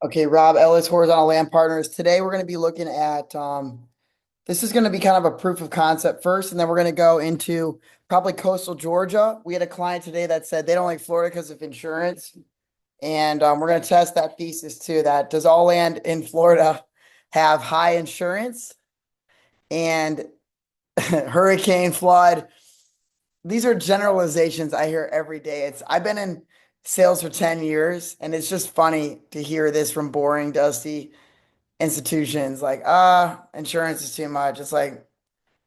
Okay, Rob Ellis, Horizontal Land Partners. Today we're going to be looking at this is going to be kind of a proof of concept first, and then we're going to go into probably coastal Georgia. We had a client today that said they don't like Florida because of insurance, and we're going to test that thesis too. That does all land in Florida have high insurance and hurricane, flood? These are generalizations I hear every day. I've been in sales for 10 years, and it's just funny to hear this from boring, dusty institutions like, insurance is too much. It's like,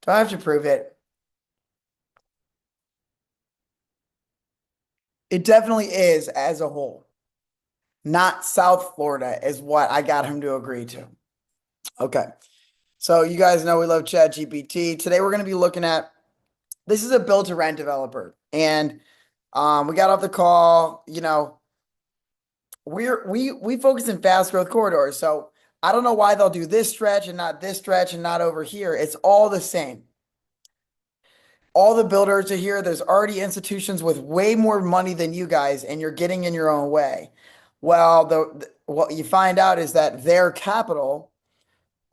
do I have to prove it? It definitely is as a whole. Not South Florida is what I got him to agree to. Okay. So you guys know we love ChatGPT. Today we're going to be looking at this is a build to rent developer. And we got off the call, we focus in fast growth corridors. So I don't know why they'll do this stretch and not this stretch and not over here. It's all the same. All the builders are here. There's already institutions with way more money than you guys, and you're getting in your own way. Well, what you find out is that their capital,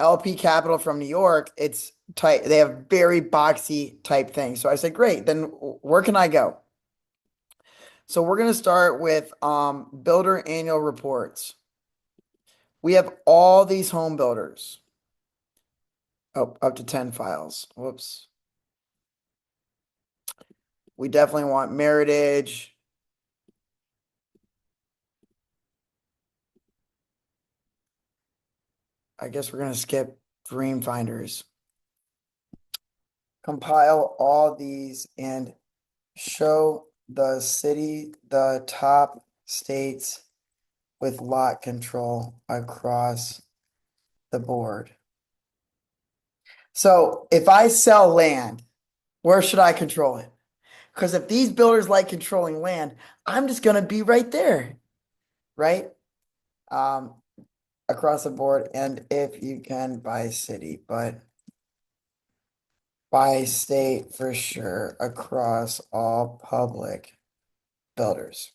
LP Capital from New York, it's tight. They have very boxy type things. So I said, great. Then where can I go? So we're going to start with builder annual reports. We have all these home builders. Oh, up to 10 files. Whoops. We definitely want Meritage. I guess we're going to skip Dream Finders. Compile all these and show the city, the top states with lot control across the board. So if I sell land, where should I control it? Because if these builders like controlling land, I'm just going to be right there, right? Um, across the board. And if you can by city, but by state for sure, across all public builders.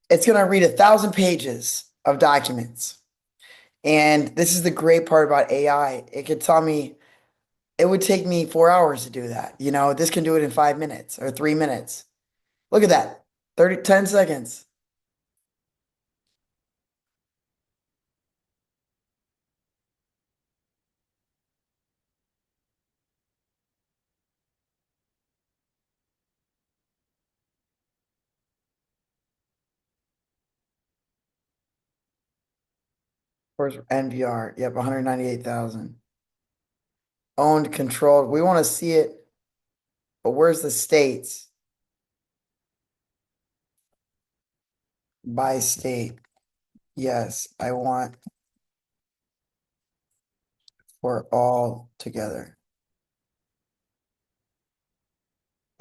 It's going to read 1,000 pages of documents. And this is the great part about AI. It could tell me, it would take me 4 hours to do that. This can do it in 5 minutes or 3 minutes. Look at that. 10 seconds. Where's NVR? Yep, 198,000. Owned, controlled. We want to see it, but where's the states? By state. Yes, I want for all together.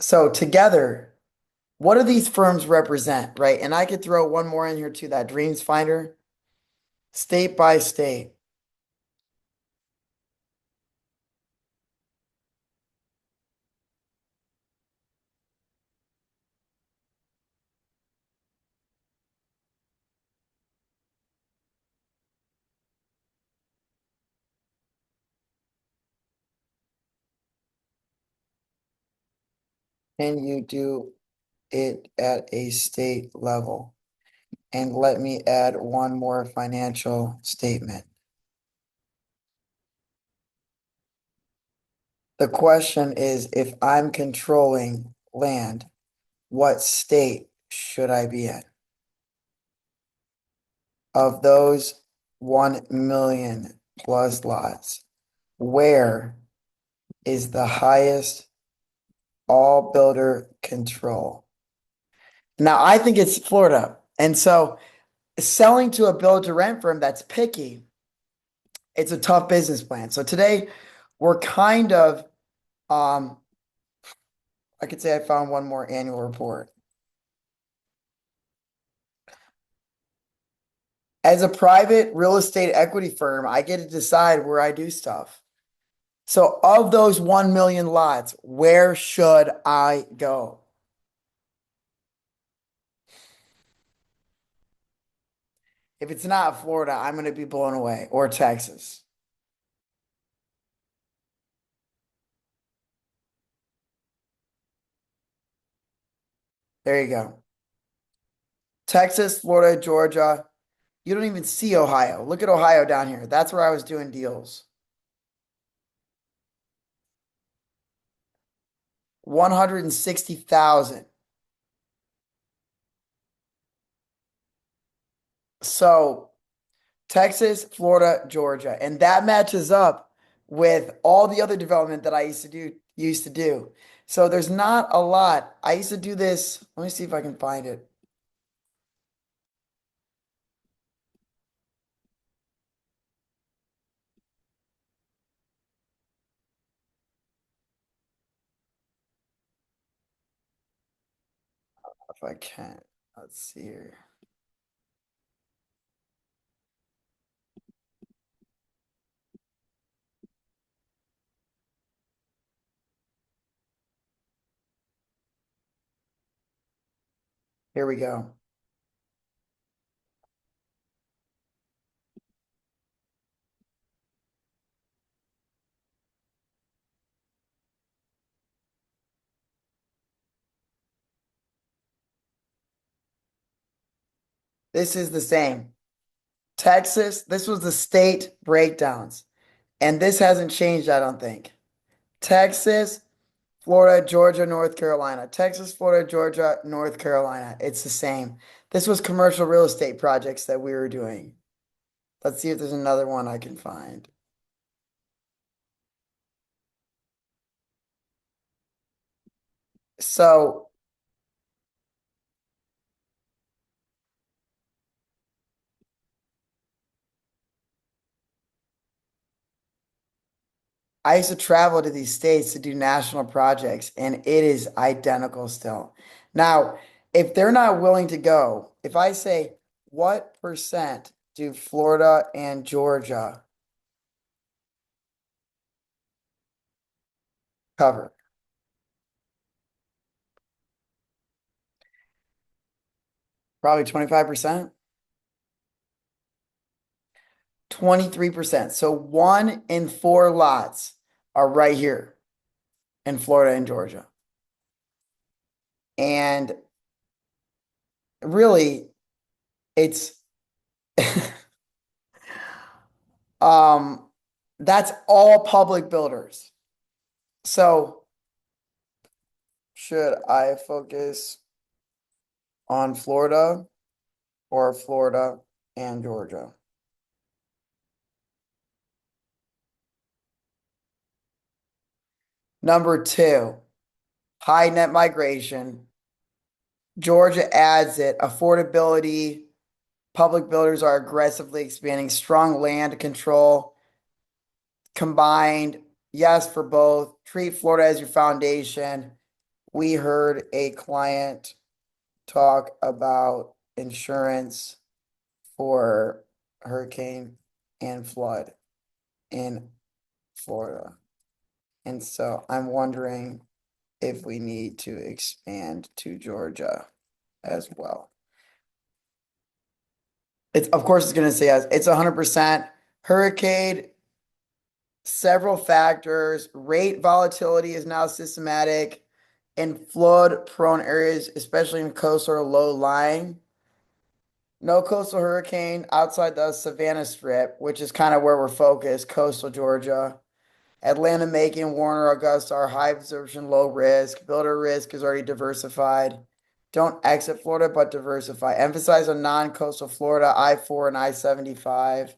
So together, what do these firms represent, right? And I could throw one more in here too, that Dreams Finder, state by state. Can you do it at a state level? And let me add one more financial statement. The question is, if I'm controlling land, what state should I be in? Of those 1 million plus lots, where is the highest all builder control? Now, I think it's Florida. And so selling to a build to rent firm that's picky, it's a tough business plan. So today we're kind of, I could say I found one more annual report. As a private real estate equity firm, I get to decide where I do stuff. So of those 1 million lots, where should I go? If it's not Florida, I'm going to be blown away, or Texas. There you go. Texas, Florida, Georgia. You don't even see Ohio. Look at Ohio down here. That's where I was doing deals. 160,000. So Texas, Florida, Georgia, and that matches up with all the other development that I used to do. So there's not a lot. I used to do this. Let me see if I can find it. If I can. Let's see here. Here we go. This is the same. Texas, this was the state breakdowns. And this hasn't changed, I don't think. Texas, Florida, Georgia, North Carolina. Texas, Florida, Georgia, North Carolina. It's the same. This was commercial real estate projects that we were doing. Let's see if there's another one I can find. So I used to travel to these states to do national projects, and it is identical still. Now, if they're not willing to go, if I say, what percent do Florida and Georgia cover? Probably 25%, 23%. So 1 in 4 lots are right here in Florida and Georgia. And really, it's um that's all public builders. So should I focus on Florida or Florida and Georgia? Number two, high net migration. Georgia adds it. Affordability. Public builders are aggressively expanding. Strong land control combined. Yes, for both. Treat Florida as your foundation. We heard a client talk about insurance for hurricane and flood in Florida. And so I'm wondering if we need to expand to Georgia as well. It's of course it's going to say yes. It's 100% hurricane, several factors, rate volatility is now systematic in flood prone areas, especially in coastal or low lying. No coastal hurricane outside the Savannah Strip, which is kind of where we're focused, coastal Georgia. Atlanta, Macon, Warner, Augusta are high absorption, low risk. Builder risk is already diversified. Don't exit Florida, but diversify. Emphasize on non-coastal Florida, I-4 and I-75.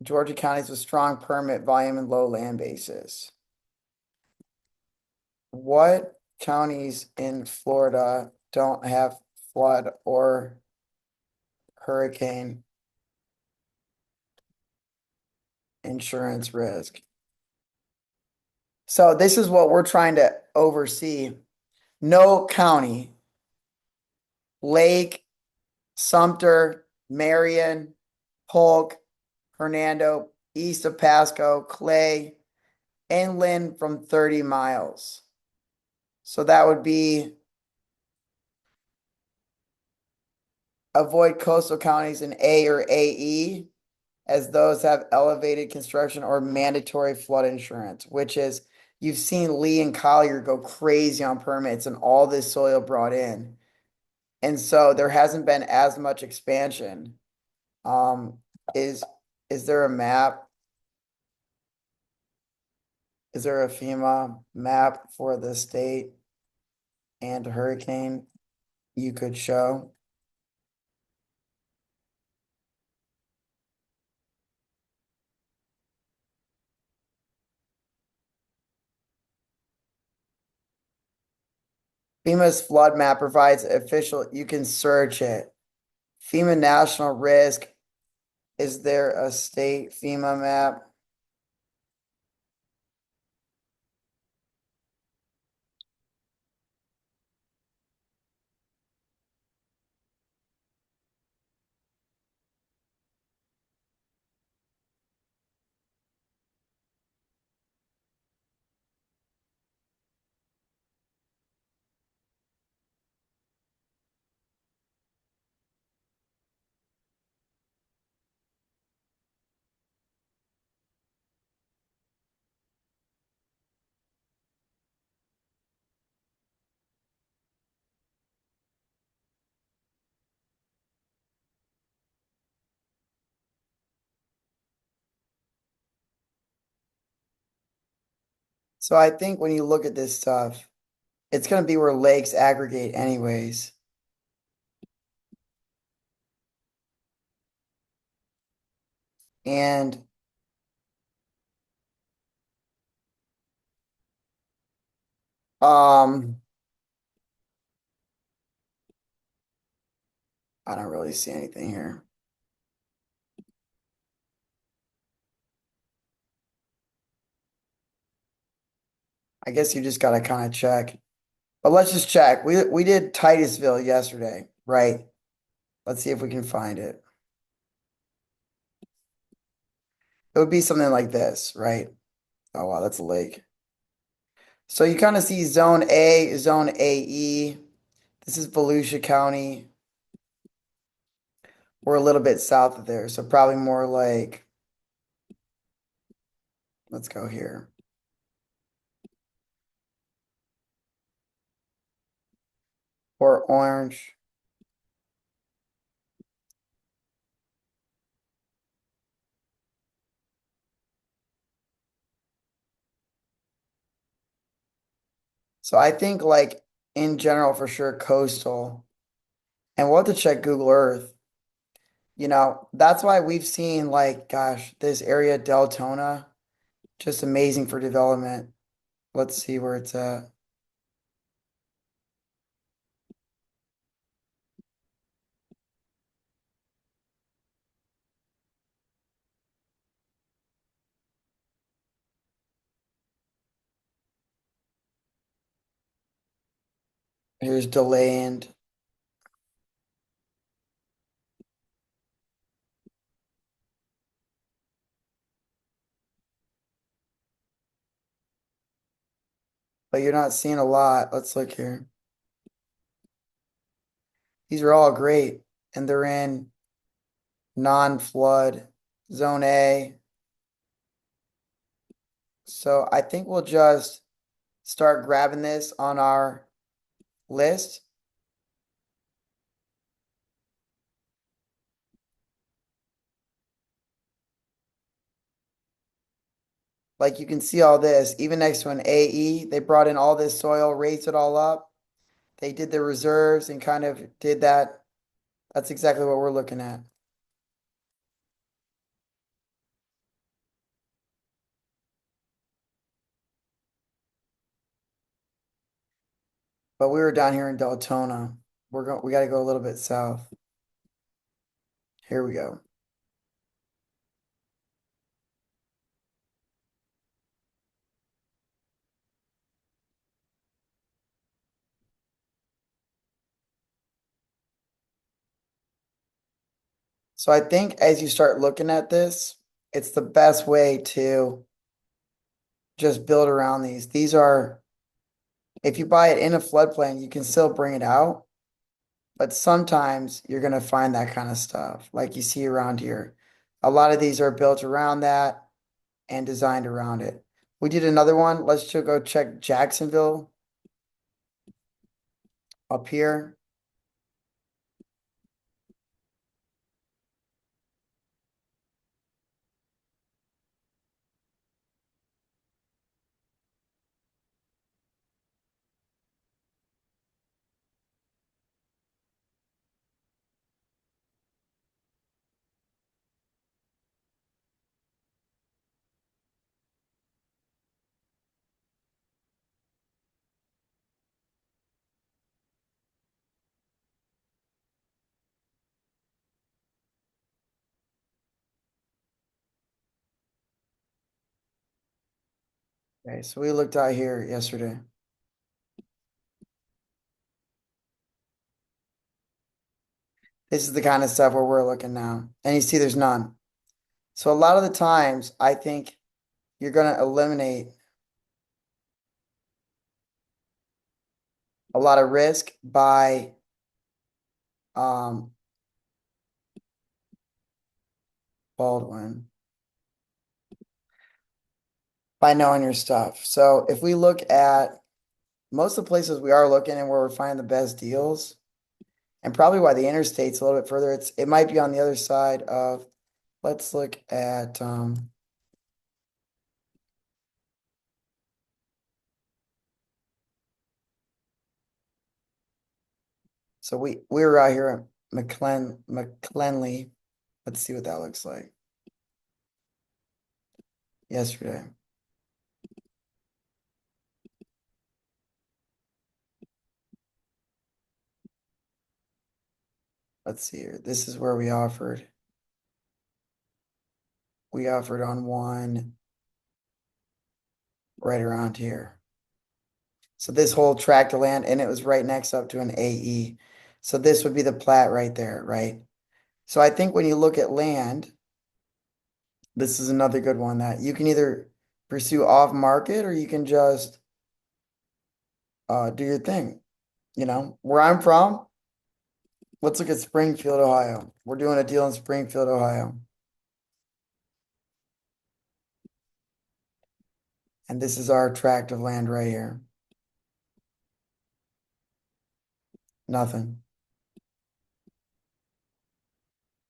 Georgia counties with strong permit volume and low land basis. What counties in Florida don't have flood or hurricane insurance risk? So this is what we're trying to oversee. No county, Lake, Sumter, Marion, Polk, Hernando, east of Pasco, Clay, inland from 30 miles. So that would be avoid coastal counties in A or AE, as those have elevated construction or mandatory flood insurance, which is you've seen Lee and Collier go crazy on permits and all this soil brought in. And so there hasn't been as much expansion. Um, is is there a map? Is there a FEMA map for the state and hurricane you could show? FEMA's flood map provides official, you can search it. FEMA national risk. Is there a state FEMA map? So I think when you look at this stuff, it's going to be where lakes aggregate anyways. And um, I don't really see anything here. I guess you just got to kind of check. But let's just check. We did Titusville yesterday, right? Let's see if we can find it. It would be something like this, right? Oh wow, that's a lake. So you kind of see zone A, zone AE. This is Volusia County. We're a little bit south of there, so probably more like, let's go here. Or orange. So I think like in general for sure coastal. And we'll have to check Google Earth. That's why we've seen like, gosh, this area Deltona, just amazing for development. Let's see where it's at. Here's Deland. But you're not seeing a lot. Let's look here. These are all great. And they're in non-flood zone A. So I think we'll just start grabbing this on our list. Like you can see all this, even next to an AE, they brought in all this soil, raised it all up. They did the reserves and kind of did that. That's exactly what we're looking at. But we were down here in Deltona. We got to go a little bit south. Here we go. So I think as you start looking at this, it's the best way to just build around these. These are, if you buy it in a floodplain, you can still bring it out. But sometimes you're going to find that kind of stuff like you see around here. A lot of these are built around that and designed around it. We did another one. Let's just go check Jacksonville up here. Okay, so we looked out here yesterday. This is the kind of stuff where we're looking now. And you see there's none. So a lot of the times, I think you're going to eliminate a lot of risk by Baldwin, by knowing your stuff. So if we look at most of the places we are looking and where we're finding the best deals, and probably why the interstate's a little bit further, it might be on the other side of, let's look at so we were out here at Macclenny. Let's see what that looks like. Yesterday. Let's see here. This is where we offered. We offered on one right around here. So this whole tract of land, and it was right next up to an AE. So this would be the plat right there, right? So I think when you look at land, this is another good one that you can either pursue off market or you can just do your thing. You know, where I'm from, let's look at Springfield, Ohio. We're doing a deal in Springfield, Ohio. And this is our tract of land right here. Nothing.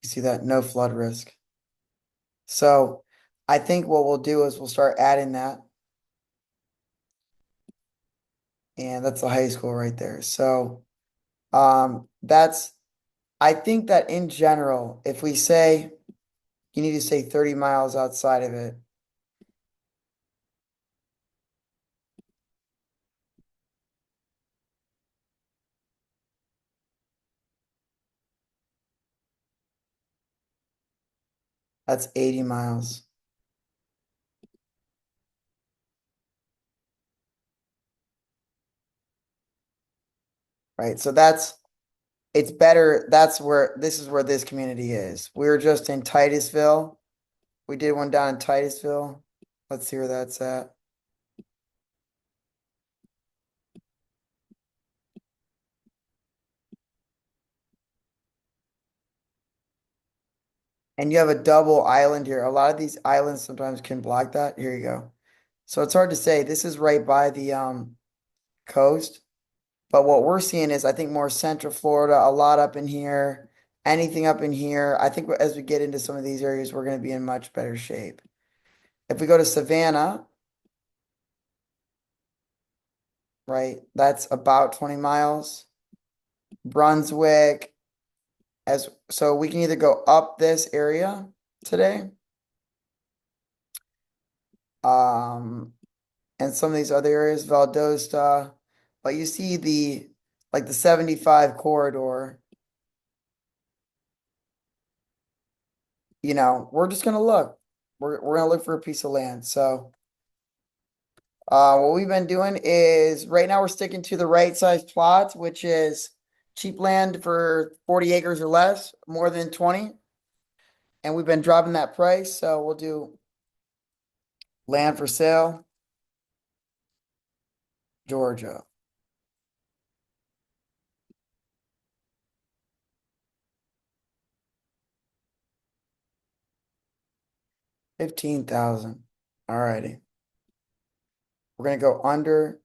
You see that? No flood risk. So I think what we'll do is we'll start adding that. And that's the high school right there. So that's, I think that in general, if we say you need to stay 30 miles outside of it, that's 80 miles. Right. So it's better. This is where this community is. We were just in Titusville. We did one down in Titusville. Let's see where that's at. And you have a double island here. A lot of these islands sometimes can block that. Here you go. So it's hard to say. This is right by the coast. But what we're seeing is, I think, more Central Florida, a lot up in here, anything up in here. I think as we get into some of these areas, we're going to be in much better shape. If we go to Savannah, right, that's about 20 miles. Brunswick, so we can either go up this area today, and some of these other areas, Valdosta, but you see the 75 corridor. You know, we're just gonna look. We're gonna look for a piece of land. So what we've been doing is right now we're sticking to the right size plots, which is cheap land for 40 acres or less, more than 20. And we've been dropping that price. So we'll do land for sale, Georgia. 15,000. All righty. We're gonna go under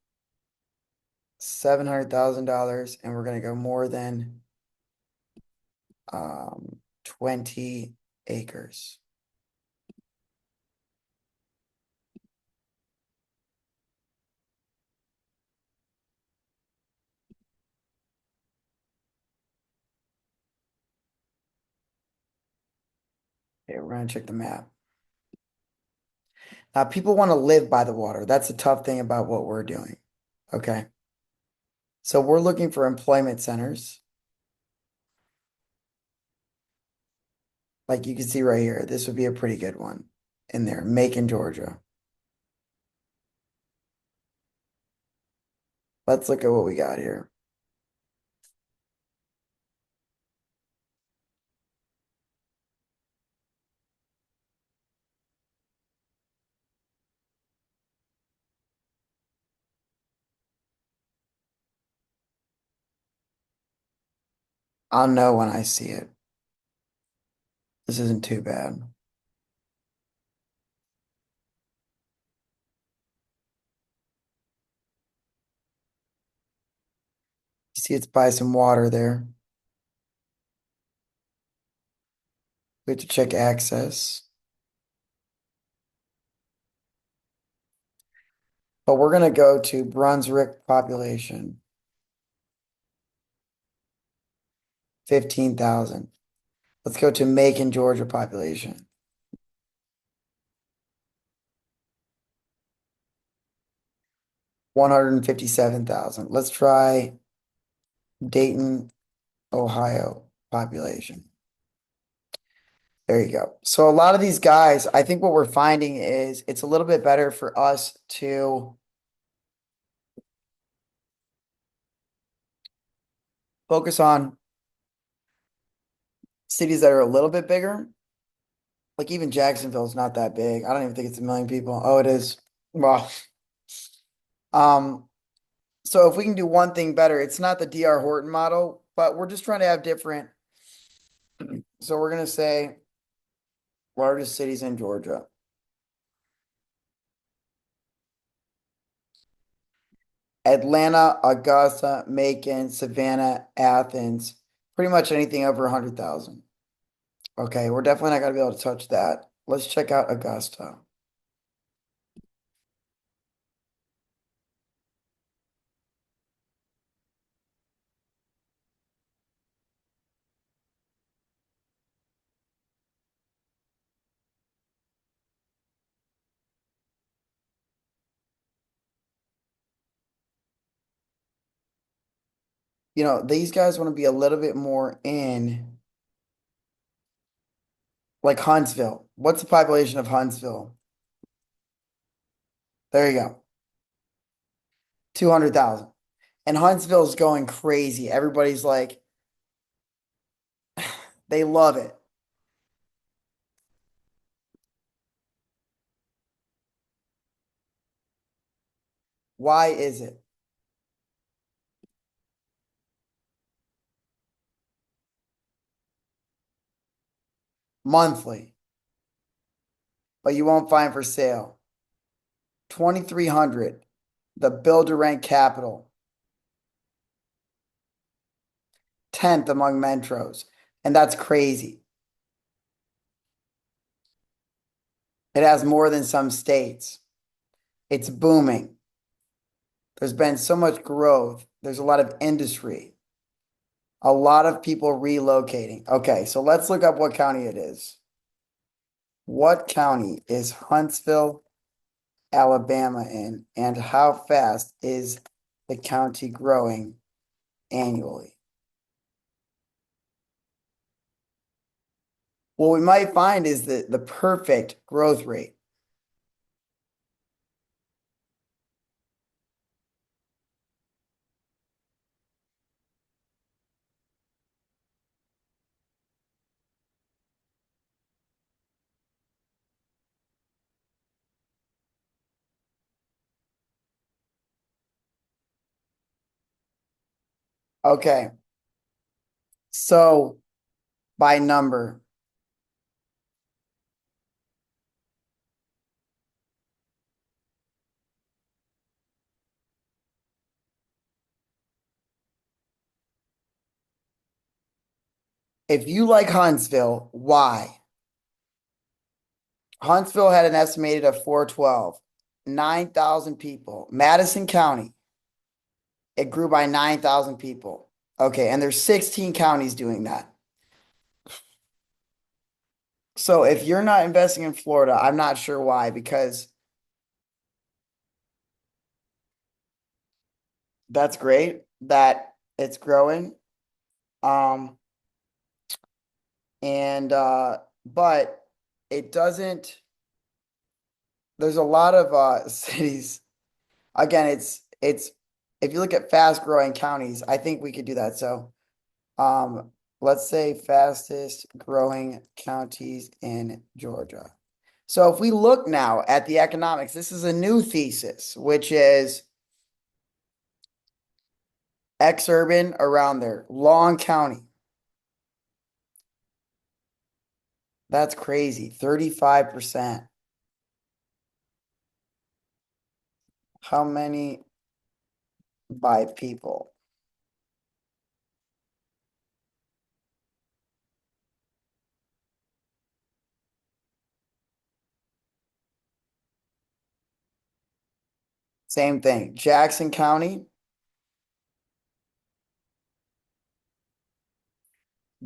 $700,000 and we're gonna go more than 20 acres. Okay, we're gonna check the map. Now, people want to live by the water. That's the tough thing about what we're doing. Okay. So we're looking for employment centers. Like you can see right here, this would be a pretty good one in there, Macon, Georgia. Let's look at what we got here. I'll know when I see it. This isn't too bad. You see it's by some water there. We have to check access. But we're going to go to Brunswick population. 15,000. Let's go to Macon, Georgia population. 157,000. Let's try Dayton, Ohio population. There you go. So a lot of these guys, I think what we're finding is it's a little bit better for us to focus on cities that are a little bit bigger. Like even Jacksonville is not that big. I don't even think it's 1 million people. Oh, it is. Well, um, so if we can do one thing better, it's not the DR Horton model, but we're just trying to have different. So we're gonna say largest cities in Georgia. Atlanta, Augusta, Macon, Savannah, Athens, pretty much anything over 100,000. Okay, we're definitely not gonna be able to touch that. Let's check out Augusta. You know, these guys want to be a little bit more in like Huntsville. What's the population of Huntsville? There you go. 200,000. And Huntsville's going crazy. Everybody's like, they love it. Why is it? Monthly, but you won't find for sale. 2,300, the builder rank capital, 10th among metros. And that's crazy. It has more than some states. It's booming. There's been so much growth. There's a lot of industry, a lot of people relocating. Okay, so let's look up what county it is. What county is Huntsville, Alabama in, and how fast is the county growing annually? What we might find is the perfect growth rate. Okay, so by number, If you like Huntsville, why? Huntsville had an estimated of 412, 9,000 people. Madison County, it grew by 9,000 people. Okay, and there's 16 counties doing that. So if you're not investing in Florida, I'm not sure why, because that's great that it's growing. Um, and but it doesn't, there's a lot of cities. Again, it's if you look at fast growing counties, I think we could do that. So let's say fastest growing counties in Georgia. So if we look now at the economics, this is a new thesis, which is Exurban around there, Long County. That's crazy. 35%. How many by people? Same thing. Jackson County,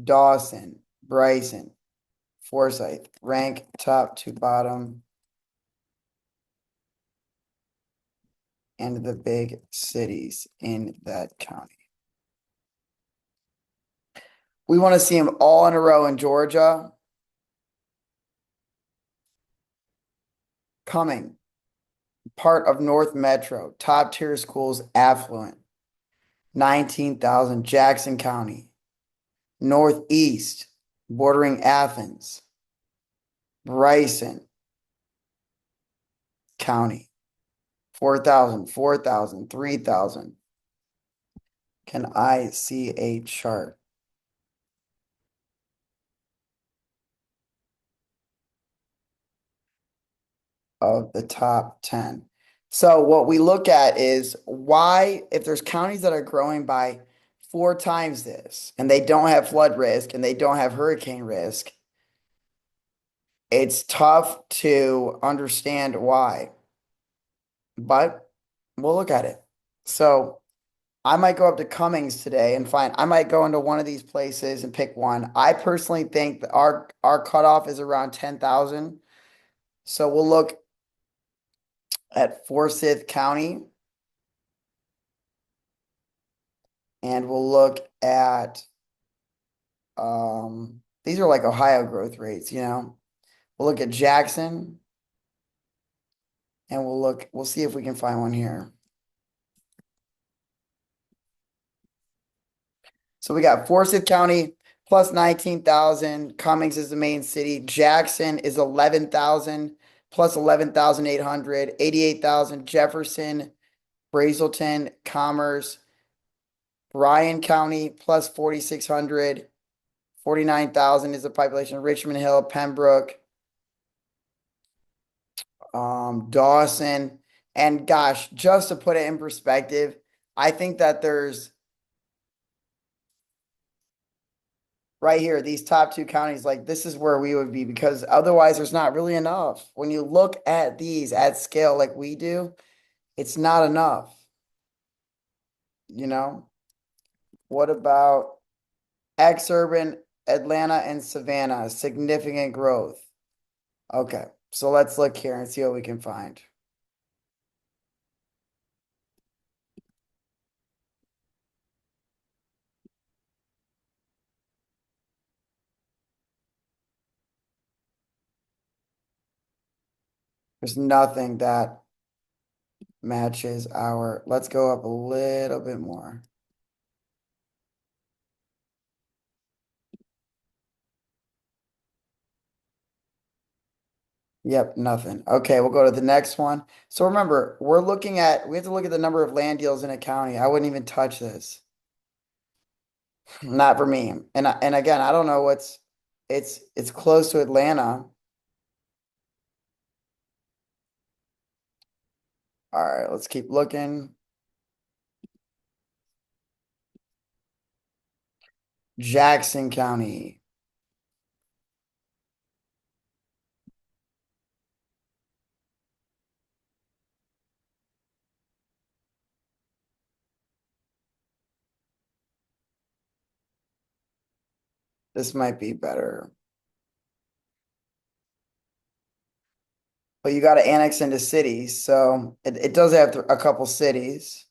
Dawson, Bryson, Forsyth, rank top to bottom and the big cities in that county. We want to see them all in a row in Georgia. Coming, part of North Metro, top tier schools, affluent, 19,000, Jackson County, Northeast, bordering Athens, Bryson County, 4,000, 4,000, 3,000. Can I see a chart of the top 10? So what we look at is why, if there's counties that are growing by 4 times this, and they don't have flood risk and they don't have hurricane risk, it's tough to understand why, but we'll look at it. So I might go up to Cummings today and I might go into one of these places and pick one. I personally think that our cutoff is around 10,000. So we'll look at Forsyth County and we'll look at these are like Ohio growth rates, you know. We'll look at Jackson and we'll see if we can find one here. So we got Forsyth County plus 19,000. Cummings is the main city. Jackson is 11,000 plus 11,800. 88,000. Jefferson, Brazelton, Commerce, Bryan County plus 4,600. 49,000 is the population. Richmond Hill, Pembroke, Dawson. And gosh, just to put it in perspective, I think that there's right here, these top 2 counties, like this is where we would be because otherwise there's not really enough. When you look at these at scale like we do, it's not enough. You know, what about exurban, Atlanta, and Savannah? Significant growth. Okay, so let's look here and see what we can find. There's nothing that matches our, let's go up a little bit more. Yep, nothing. Okay, we'll go to the next one. So remember, we have to look at the number of land deals in a county. I wouldn't even touch this. Not for me. And again, I don't know it's close to Atlanta. All right, let's keep looking. Jackson County. This might be better. But you got to annex into cities, so it does have a couple cities.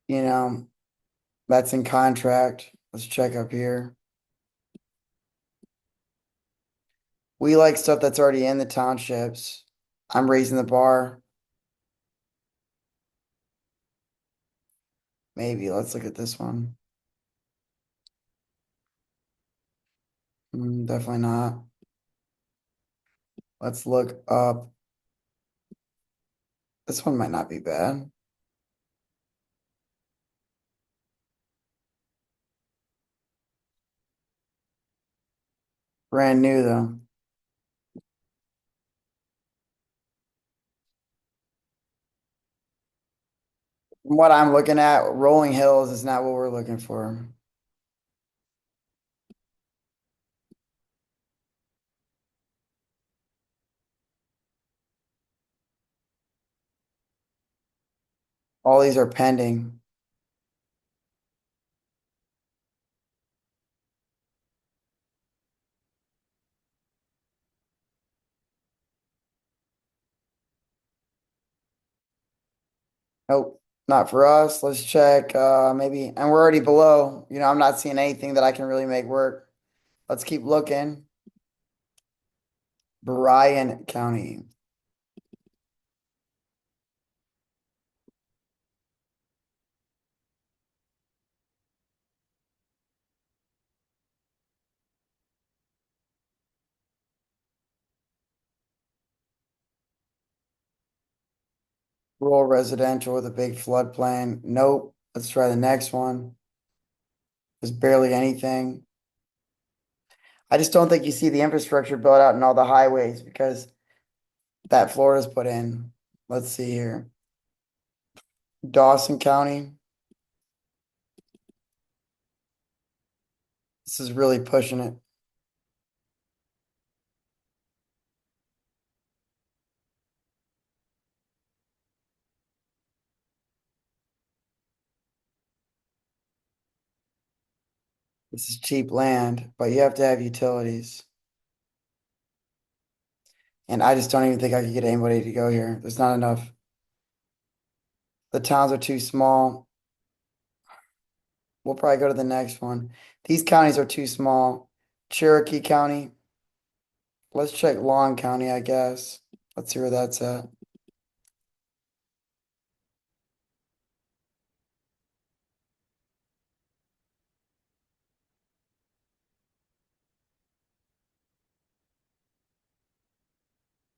You know, that's in contract. Let's check up here. We like stuff that's already in the townships. I'm raising the bar. Maybe. Let's look at this one. Definitely not. Let's look up. This one might not be bad. Brand new though. From what I'm looking at, Rolling Hills is not what we're looking for. All these are pending. Nope, not for us. Let's check. Maybe, and we're already below. I'm not seeing anything that I can really make work. Let's keep looking. Bryan County. Rural residential with a big floodplain. Nope. Let's try the next one. There's barely anything. I just don't think you see the infrastructure built out in all the highways because that Florida's put in. Let's see here. Dawson County. This is really pushing it. This is cheap land, but you have to have utilities. And I just don't even think I could get anybody to go here. There's not enough. The towns are too small. We'll probably go to the next one. These counties are too small. Cherokee County. Let's check Long County, I guess. Let's see where that's at.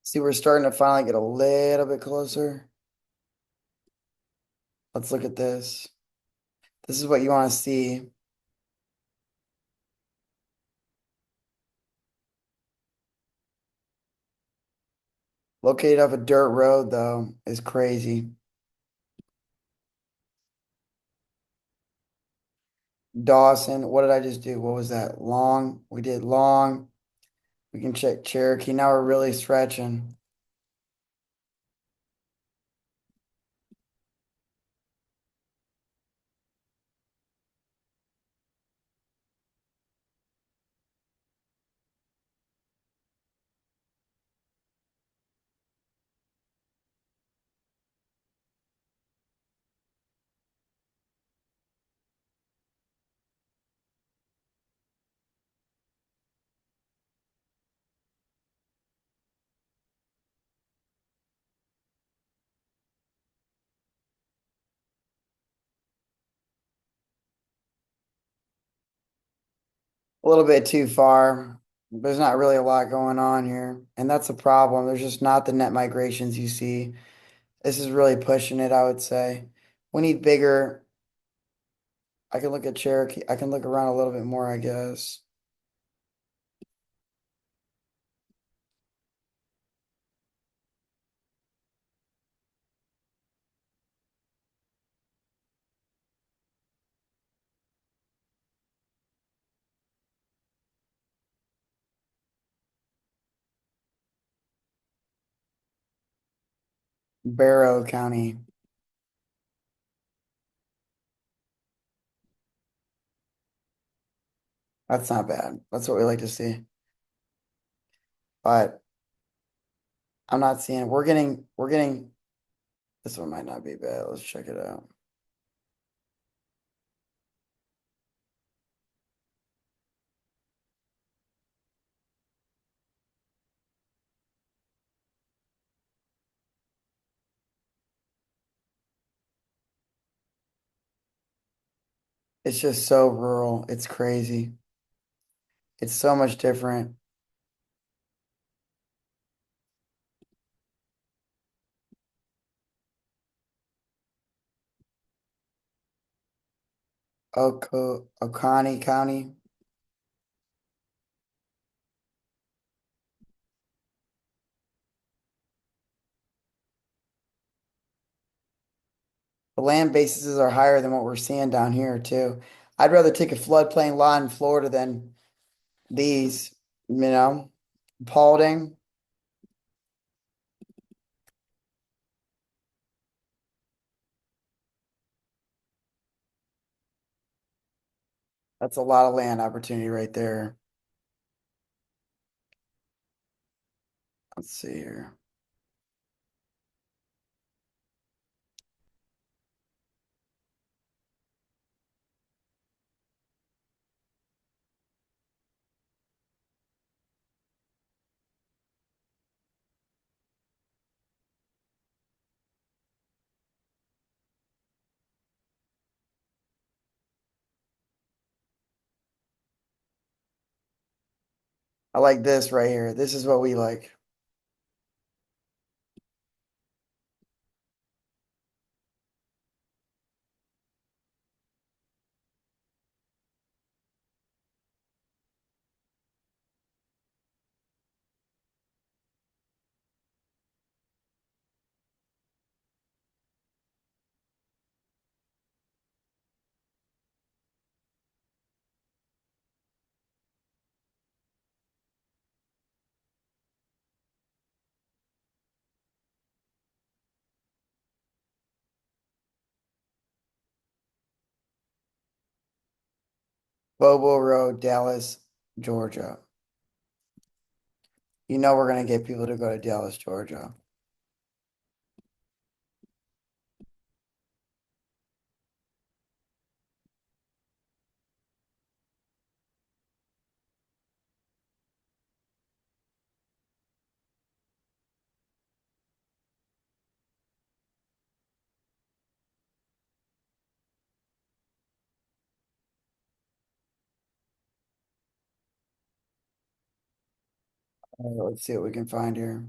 See, we're starting to finally get a little bit closer. Let's look at this. This is what you want to see. Located off a dirt road, though, is crazy. Dawson, what did I just do? What was that? Long. We did Long. We can check Cherokee. Now we're really stretching. A little bit too far. There's not really a lot going on here. And that's the problem. There's just not the net migrations you see. This is really pushing it, I would say. We need bigger. I can look at Cherokee. I can look around a little bit more, I guess. Barrow County. That's not bad. That's what we like to see. But I'm not seeing, we're getting, this one might not be bad. Let's check it out. It's just so rural. It's crazy. It's so much different. Oconee County. The land bases are higher than what we're seeing down here too. I'd rather take a floodplain lot in Florida than these, you know. Paulding, that's a lot of land opportunity right there. Let's see here. I like this right here. This is what we like. Bobo Road, Dallas, Georgia. You know we're gonna get people to go to Dallas, Georgia. All right, let's see what we can find here.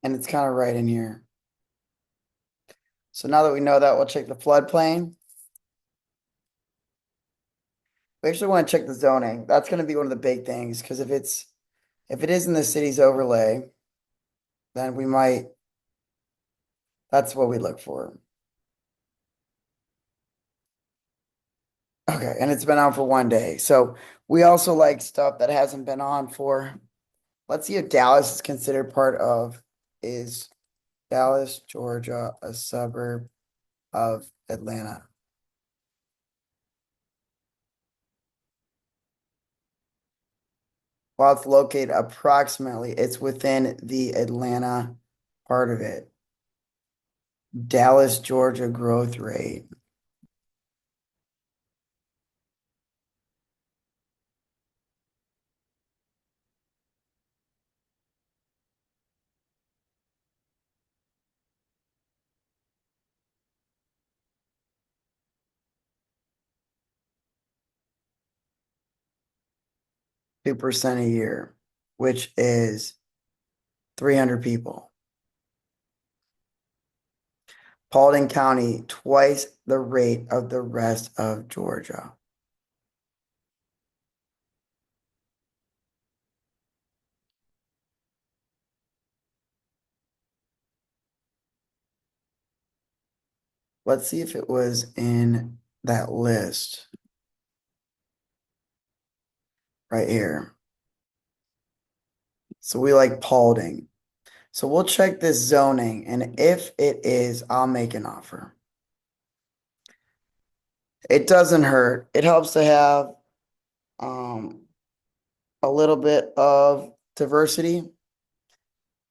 And it's kind of right in here. So now that we know that, we'll check the floodplain. We actually want to check the zoning. That's going to be one of the big things because if it is in the city's overlay, then we might, that's what we look for. Okay, and it's been on for 1 day. So we also like stuff that hasn't been on for, let's see if Dallas is considered part of, is Dallas, Georgia, a suburb of Atlanta? While it's located approximately, it's within the Atlanta part of it. Dallas, Georgia growth rate. 2% a year, which is 300 people. Paulding County, twice the rate of the rest of Georgia. Let's see if it was in that list right here. So we like Paulding. So we'll check this zoning, and if it is, I'll make an offer. It doesn't hurt. It helps to have a little bit of diversity.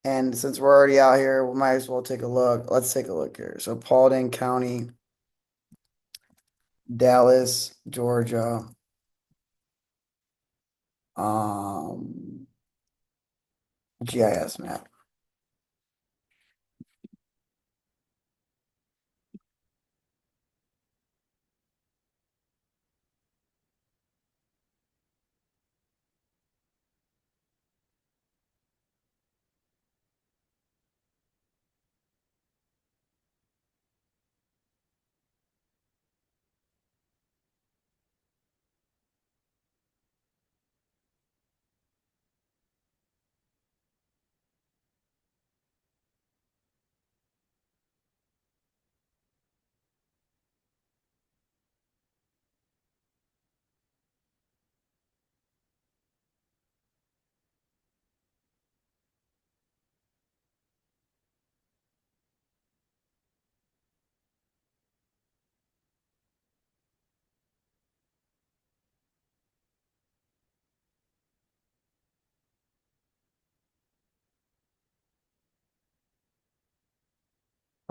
And since we're already out here, we might as well take a look. Let's take a look here. So Paulding County, Dallas, Georgia. GIS map.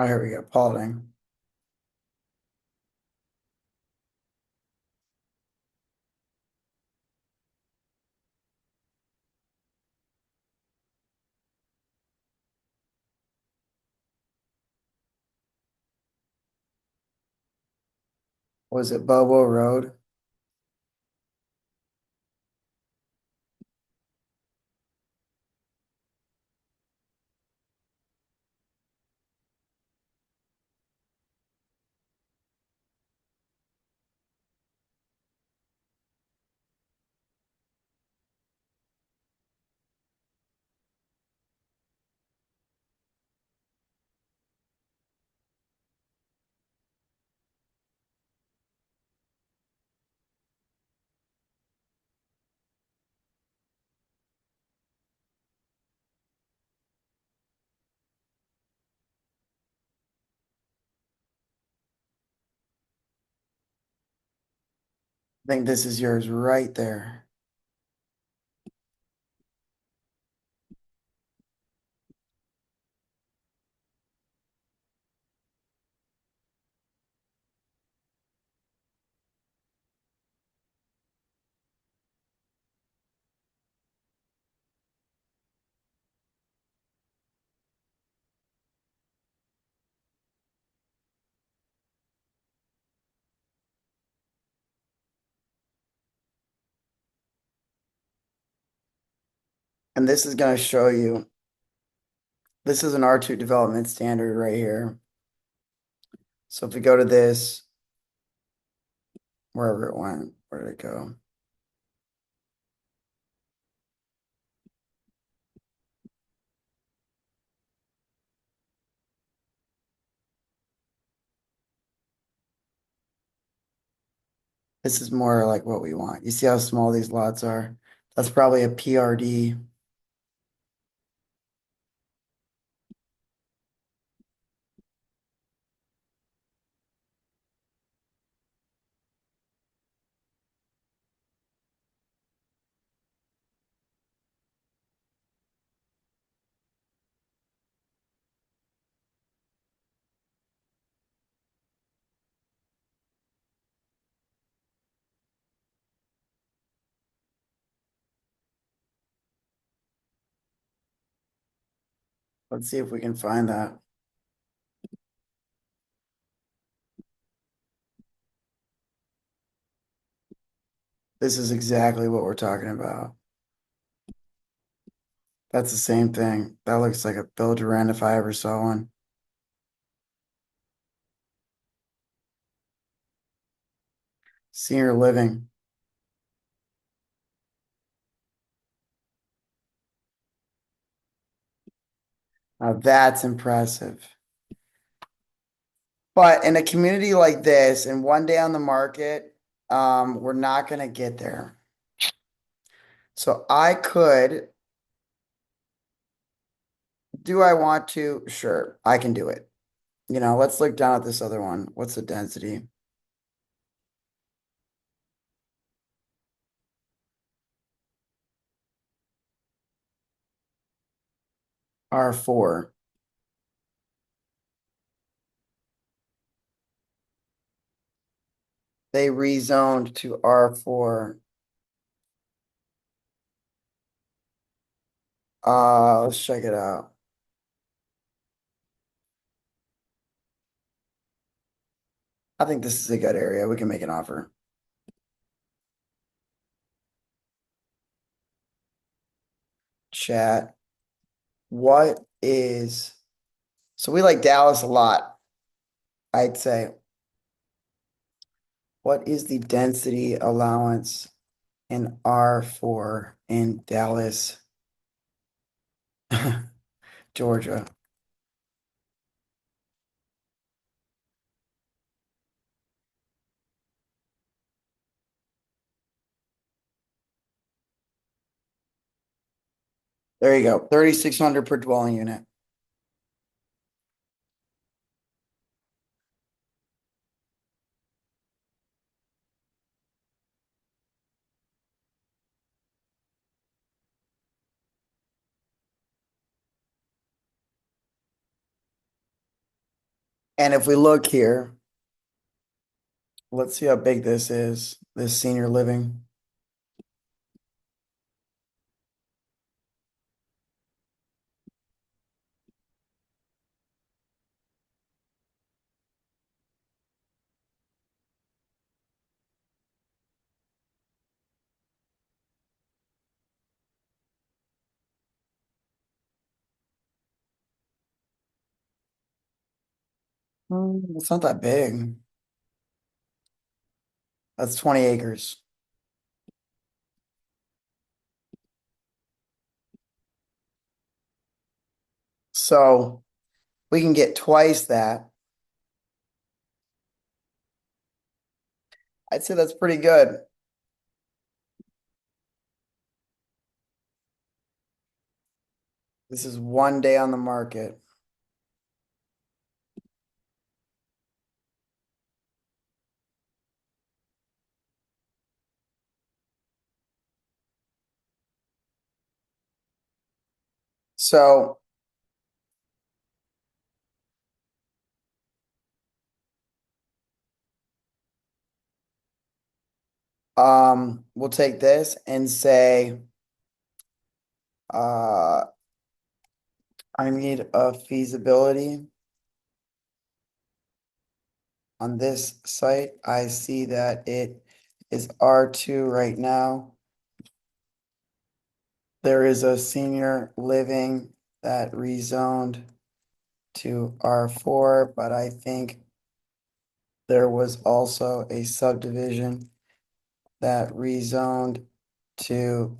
Oh, here we go. Paulding. Was it Bobo Road? I think this is yours right there. And this is going to show you, this is an R2 development standard right here. So if we go to this, wherever it went, where did it go? This is more like what we want. You see how small these lots are? That's probably a PRD. Let's see if we can find that. This is exactly what we're talking about. That's the same thing. That looks like a build to rent if I ever saw one. Senior living. Now that's impressive. But in a community like this, and one day on the market, we're not gonna get there. So I could, do I want to? Sure, I can do it. Let's look down at this other one. What's the density? R4. They rezoned to R4. Let's check it out. I think this is a good area. We can make an offer. Chat. What is, so we like Dallas a lot, I'd say. What is the density allowance in R4 in Dallas, Georgia? There you go. 3,600 per dwelling unit. And if we look here, let's see how big this is, this senior living. It's not that big. That's 20 acres. So we can get twice that. I'd say that's pretty good. This is one day on the market. So we'll take this and say uh I need a feasibility on this site. I see that it is R2 right now. There is a senior living that rezoned to R4, but I think there was also a subdivision that rezoned to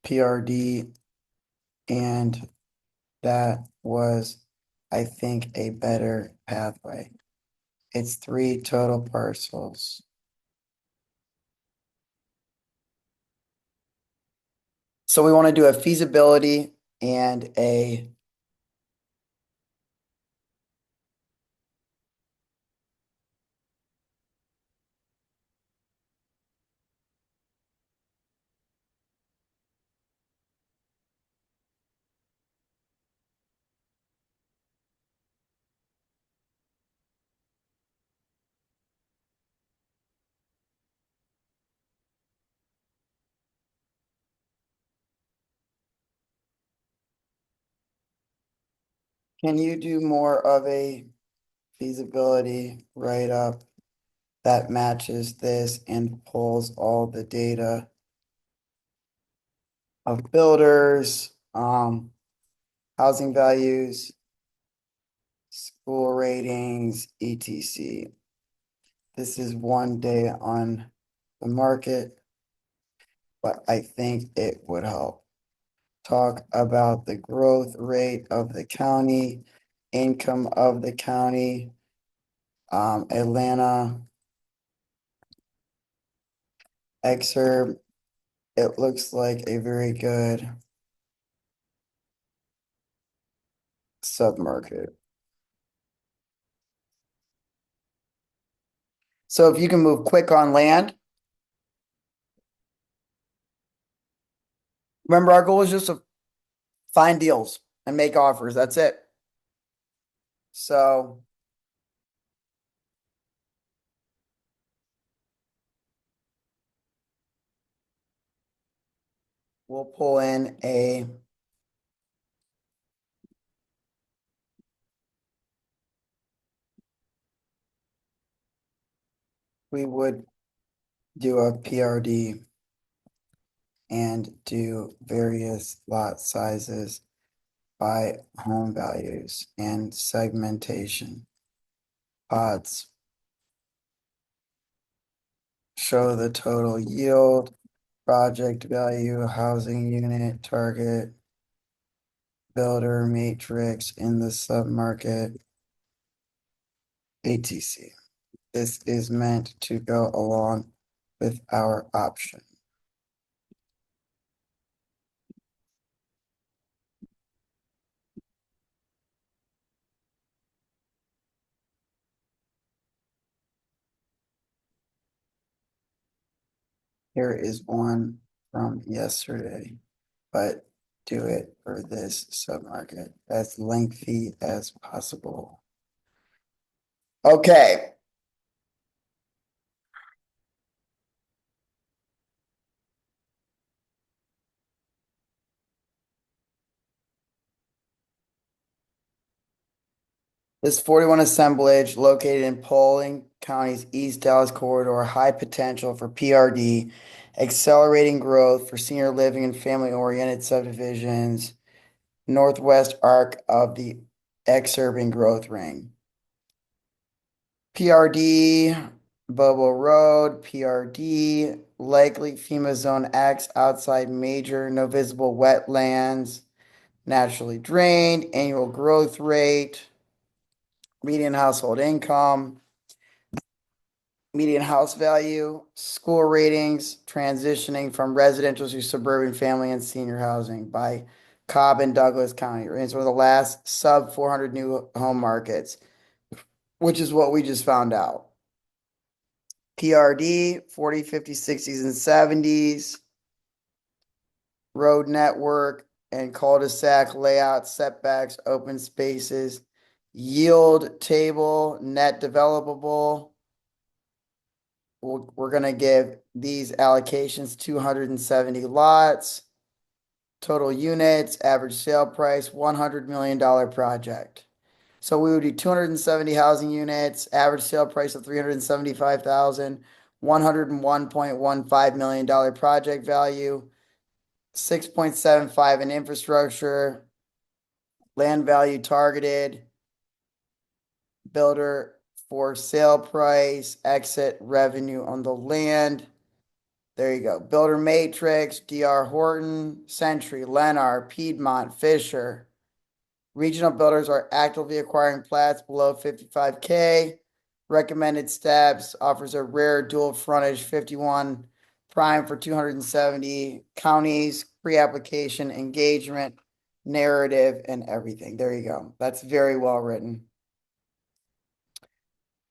PRD, and that was, I think, a better pathway. It's 3 total parcels. So we want to do a feasibility and a, can you do more of a feasibility write-up that matches this and pulls all the data of builders Housing values, school ratings, etc. This is one day on the market, but I think it would help. Talk about the growth rate of the county, income of the county, Atlanta, Exurban. It looks like a very good submarket. So if you can move quick on land, remember our goal is just to find deals and make offers. That's it. So we'll pull in we would do a PRD and do various lot sizes by home values and segmentation. Pods. Show the total yield, project value, housing unit, target, builder matrix in the submarket, etc. This is meant to go along with our option. Here is one from yesterday, but do it for this submarket as lengthy as possible. Okay. This 41 assemblage located in Paulding County's East Dallas corridor, high potential for PRD, accelerating growth for senior living and family-oriented subdivisions, northwest arc of the Exurban growth ring. PRD, Bobo Road, PRD, likely FEMA Zone X, outside major, no visible wetlands, naturally drained, annual growth rate, median household income, median house value, school ratings, transitioning from residential to suburban family and senior housing by Cobb and Douglas County. It's one of the last sub 400 new home markets, which is what we just found out. PRD, 40, 50, 60s, and 70s, road network and cul-de-sac layout, setbacks, open spaces, yield table, net developable. We're going to give these allocations 270 lots, total units, average sale price, $100 million project. So we would do 270 housing units, average sale price of $375,000, $101.15 million project value, 6.75 in infrastructure, land value targeted, builder for sale price, exit revenue on the land. There you go. Builder matrix, DR Horton, Century, Lennar, Piedmont, Fisher. Regional builders are actively acquiring plats below 55K. Recommended steps offers a rare dual frontage 51 prime for 270 counties, pre-application engagement, narrative, and everything. There you go. That's very well written.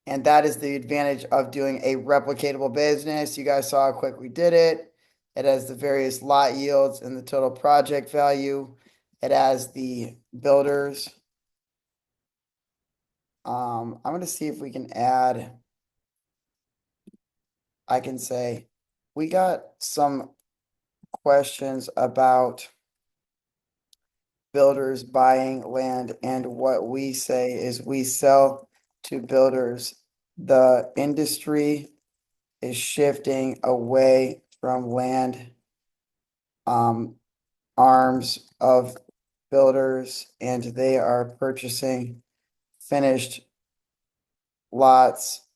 And that is the advantage of doing a replicatable business. You guys saw how quick we did it. It has the various lot yields and the total project value. It has the builders. I'm going to see if we can add, I can say, we got some questions about builders buying land, and what we say is we sell to builders. The industry is shifting away from land arms of builders, and they are purchasing finished lots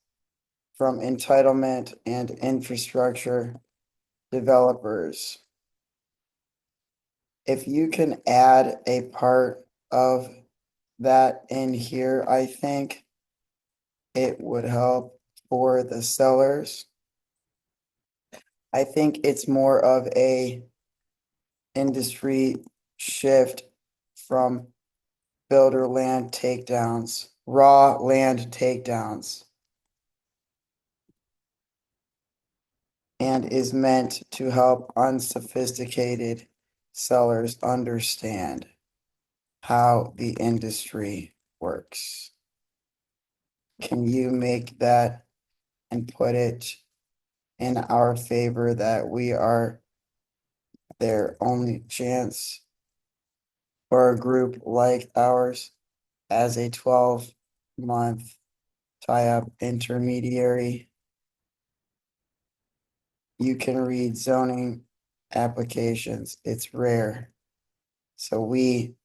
from entitlement and infrastructure developers. If you can add a part of that in here, I think it would help for the sellers. I think it's more of a industry shift from builder land takedowns, raw land takedowns, and is meant to help unsophisticated sellers understand how the industry works. Can you make that and put it in our favor that we are their only chance for a group like ours as a 12-month tie-up intermediary? You can read zoning applications. It's rare. So we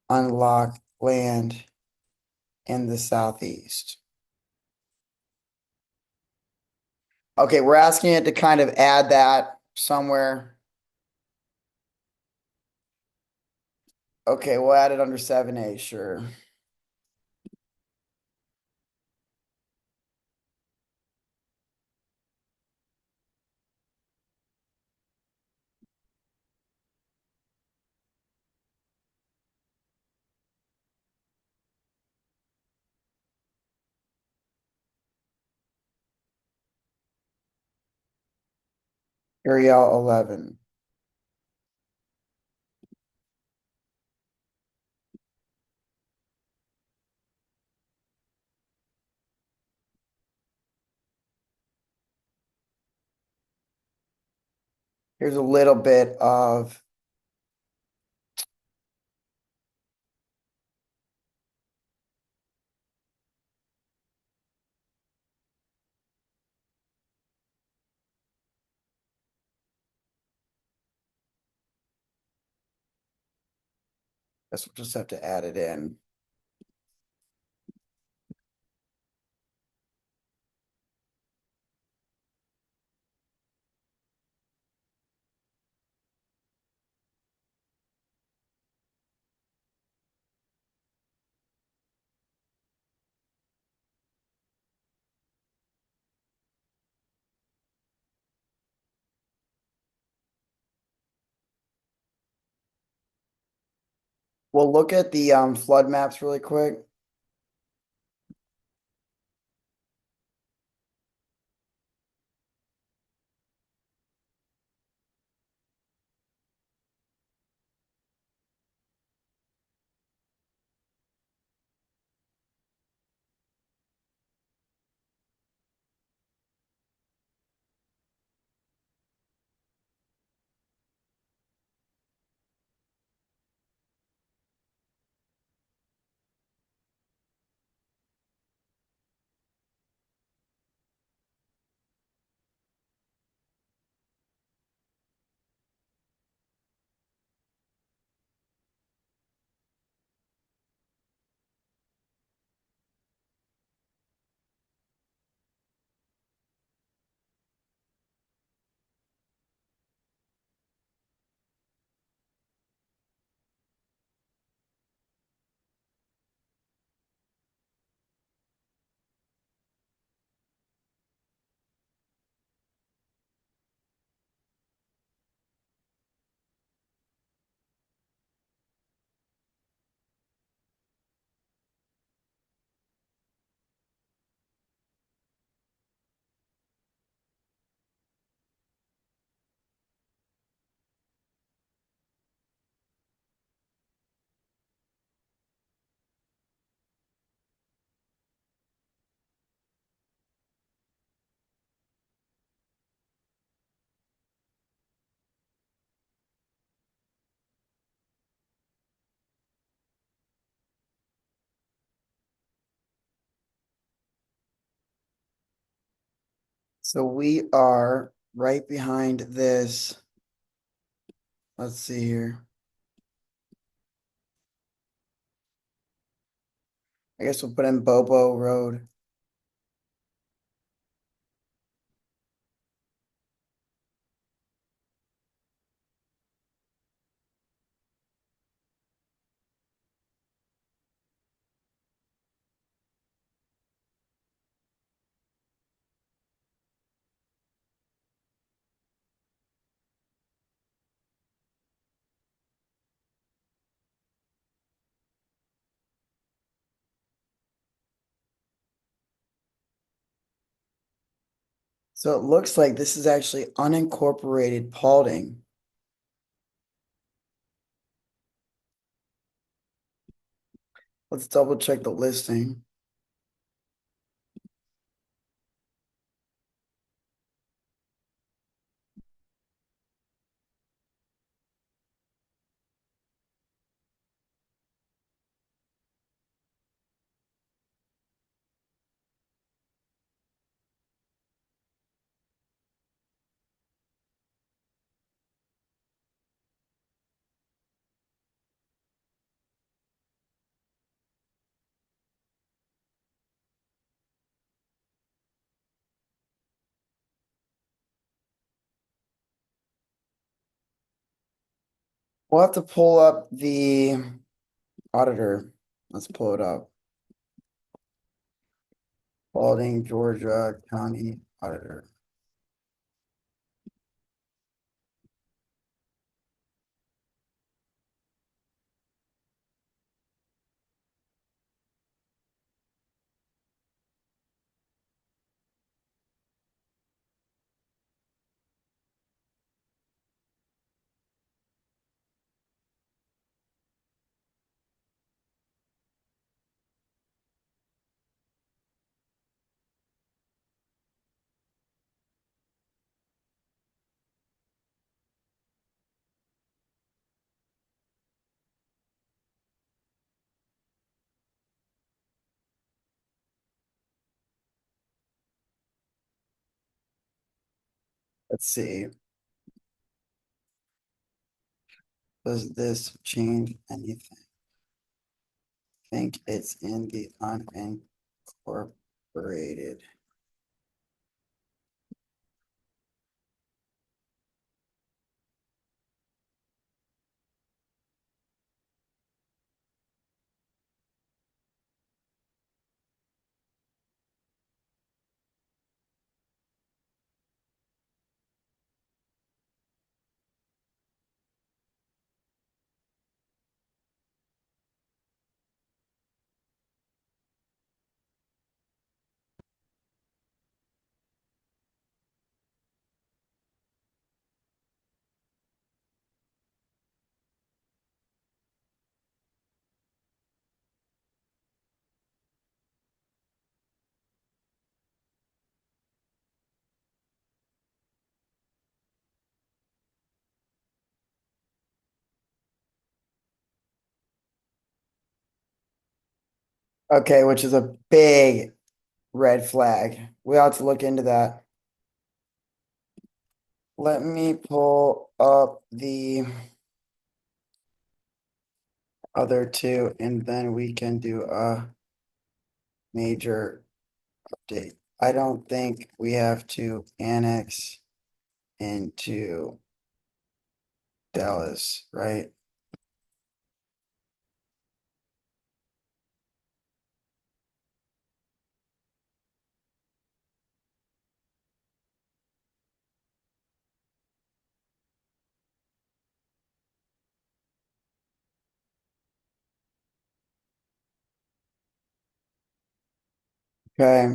unlock land in the southeast. Okay, we're asking it to kind of add that somewhere. Okay, we'll add it under 7A, sure. Ariel 11. Here's a little bit of guess we'll just have to add it in. We'll look at the flood maps really quick. So we are right behind this Let's see here. I guess we'll put in Bobo Road. So it looks like this is actually unincorporated Paulding. Let's double check the listing. We'll have to pull up the auditor. Let's pull it up. Paulding, Georgia County Auditor. Let's see. Does this change anything? I think it's in the unincorporated. Okay, which is a big red flag. We'll have to look into that. Let me pull up the other two and then we can do a major update. I don't think we have to annex into Dallas, right? Okay,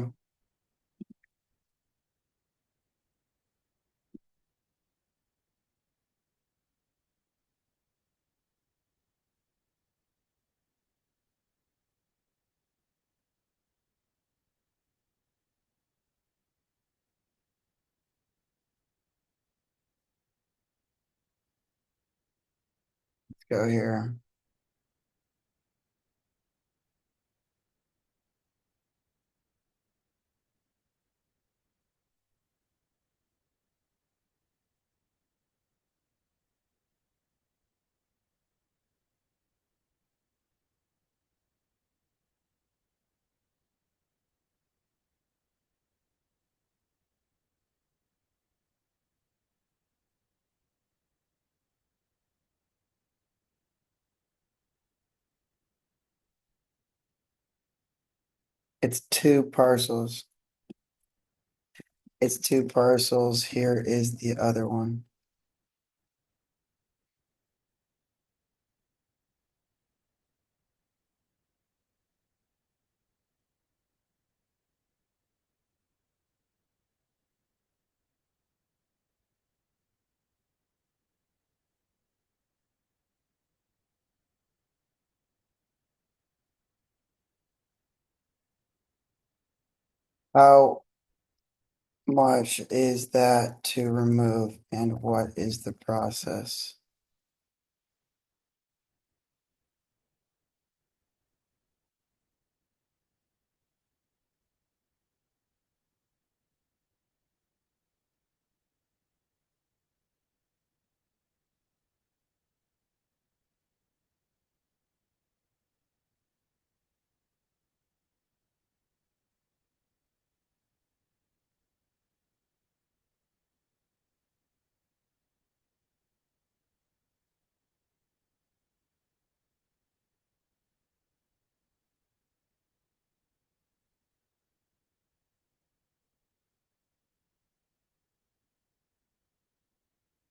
let's go here. It's two parcels. It's two parcels. Here is the other one. How much is that to remove and what is the process?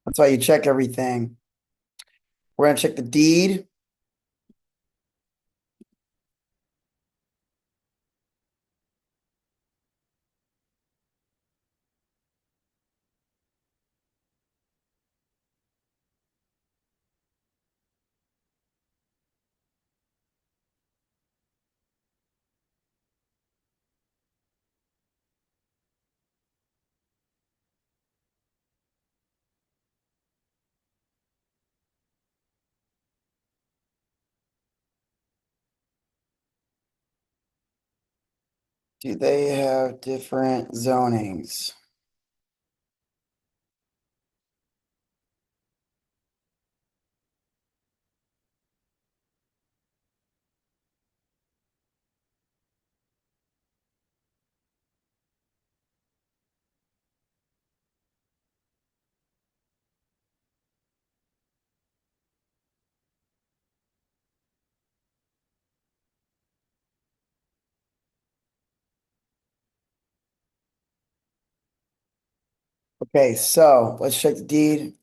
That's why you check everything. We're gonna check the deed. Do they have different zonings? Okay, so let's check the deed.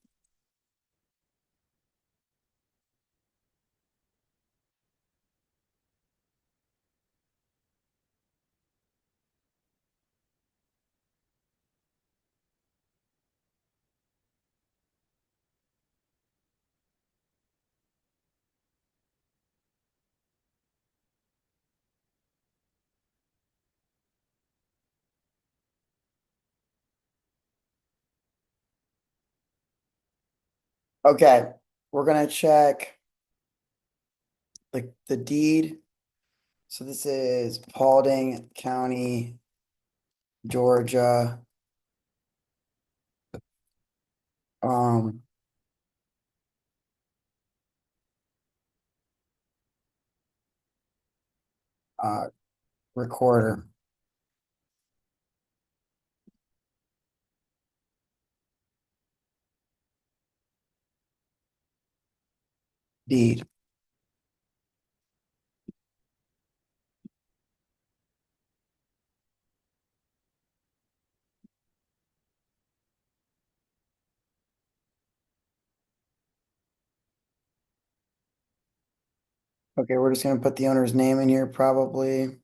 Okay, we're gonna check the deed. So this is Paulding County, Georgia. Um, uh, recorder deed. Okay, we're just gonna put the owner's name in here probably.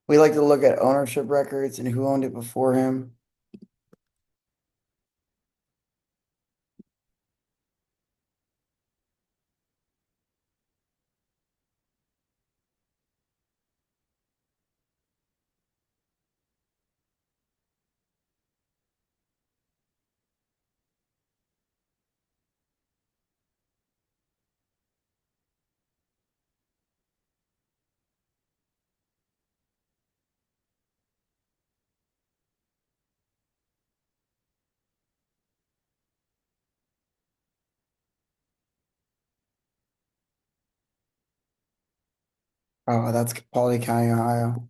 We like to look at ownership records and who owned it before him. Oh, that's Paulding County, Ohio.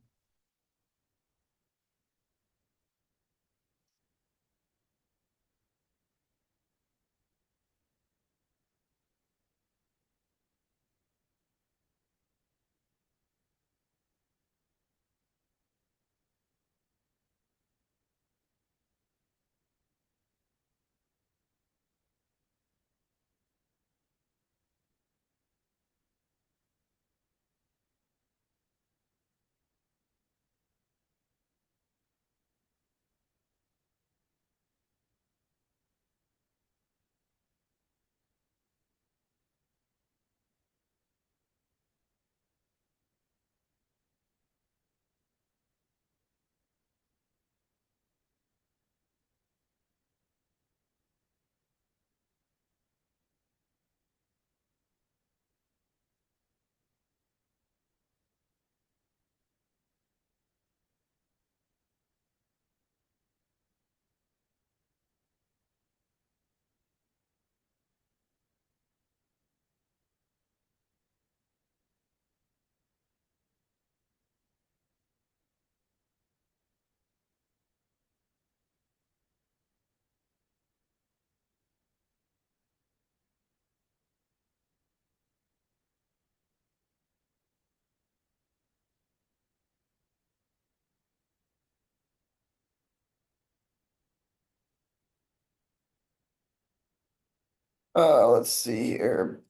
Let's see here.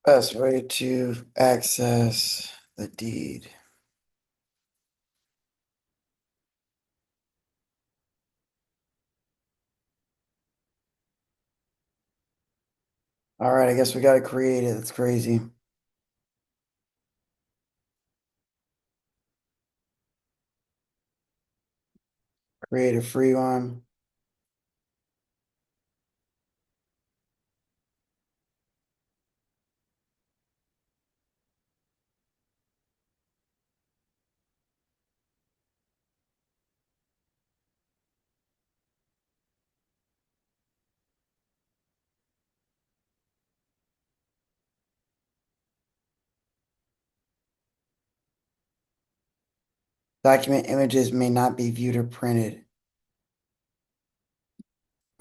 Best way to access the deed. All right, I guess we gotta create it. That's crazy. Create a free one. Document images may not be viewed or printed.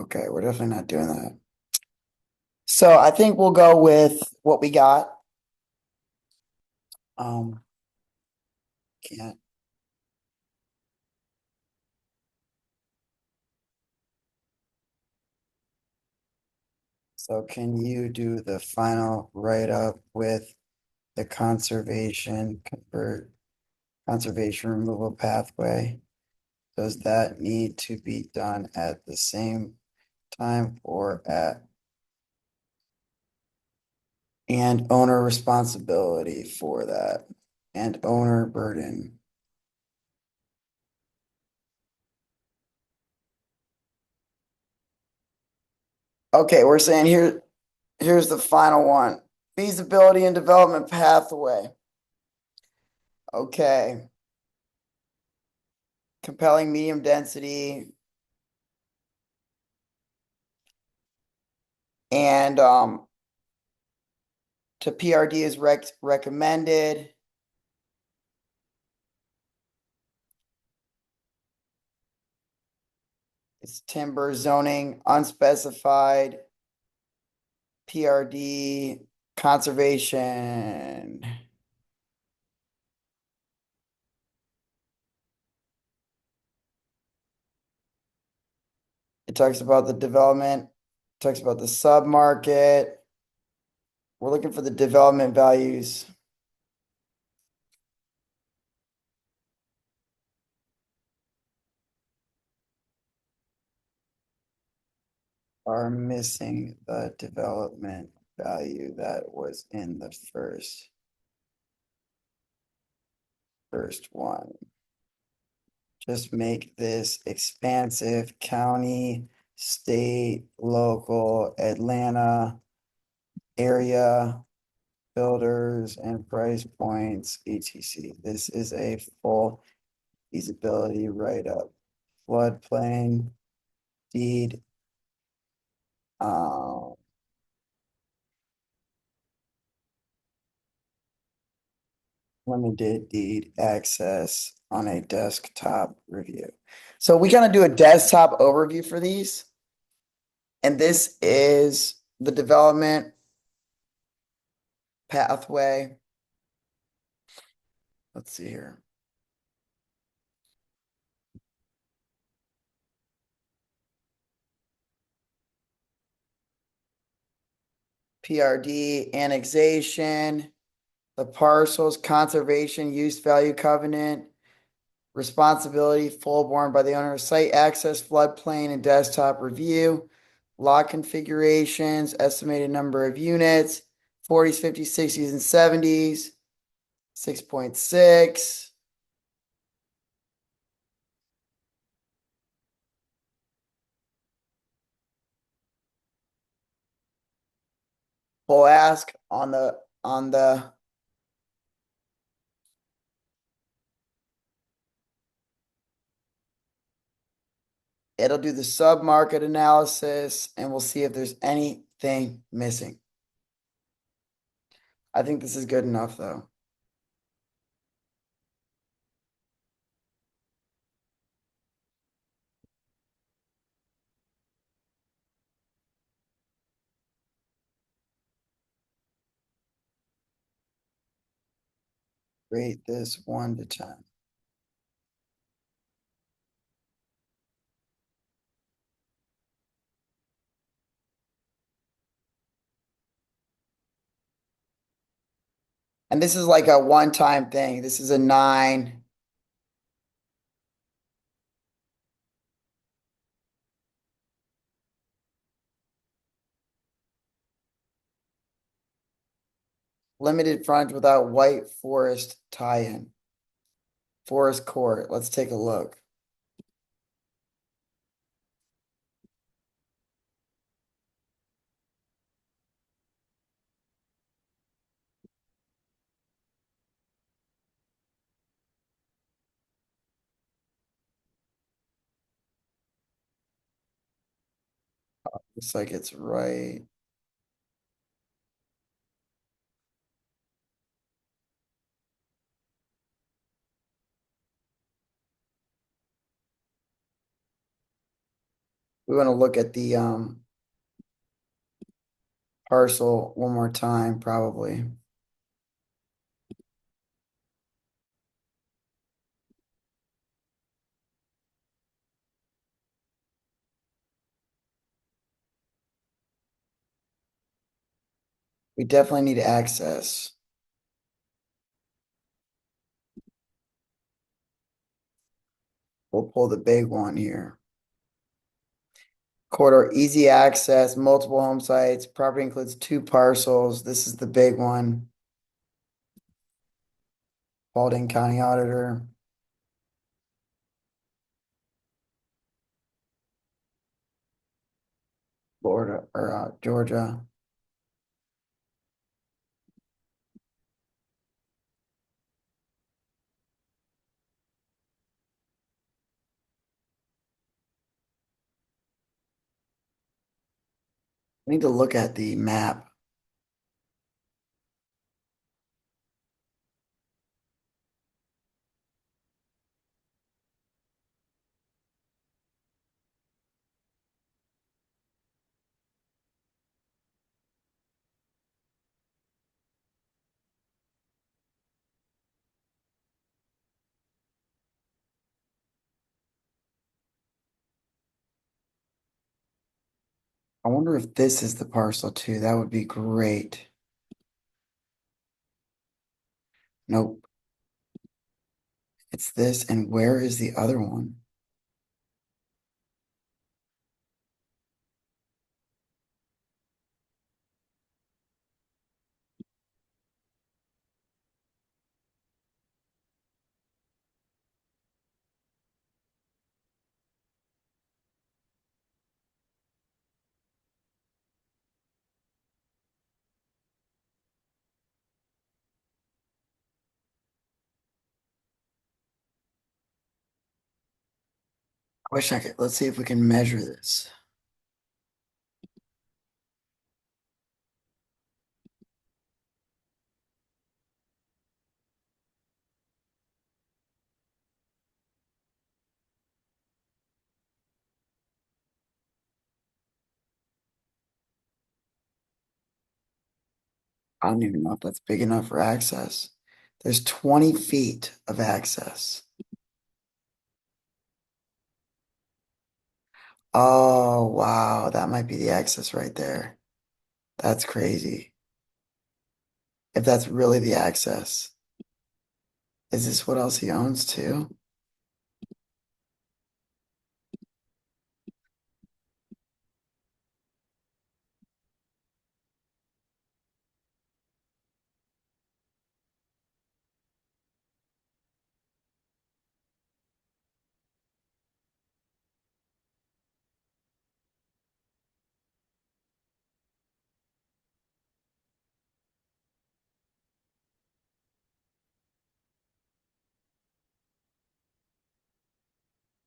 Okay, we're definitely not doing that. So I think we'll go with what we got. Can't. So can you do the final write-up with the conservation removal pathway? Does that need to be done at the same time or and owner responsibility for that and owner burden? Okay, we're saying here's the final one. Feasibility and development pathway. Okay. Compelling medium density and to PRD is recommended. It's timber zoning, unspecified, PRD, conservation. It talks about the development, talks about the submarket. We're looking for the development values. Are missing the development value that was in the first one. Just make this expansive county, state, local, Atlanta area, builders and price points, etc. This is a full feasibility write-up. Floodplain, deed, limited deed access on a desktop review. So we gonna do a desktop overview for these. And this is the development pathway. Let's see here. PRD annexation, the parcels, conservation, use value covenant, responsibility full borne by the owner, site access, floodplain, and desktop review, lot configurations, estimated number of units, 40s, 50s, 60s, and 70s, 6.6. Full ask on the it'll do the submarket analysis and we'll see if there's anything missing. I think this is good enough though. Rate this 1 to 10. And this is like a one-time thing. This is a 9. Limited frontage without white forest tie-in. Forest court. Let's take a look. Looks like it's right. We want to look at the parcel one more time, probably. We definitely need access. We'll pull the big one here. Corridor, easy access, multiple home sites. Property includes 2 parcels. This is the big one. Paulding County Auditor. Florida or Georgia. I need to look at the map. I wonder if this is the parcel too. That would be great. Nope. It's this. And where is the other one? I wish I could. Let's see if we can measure this. I don't even know if that's big enough for access. There's 20 feet of access. Oh, wow. That might be the access right there. That's crazy. If that's really the access. Is this what else he owns too?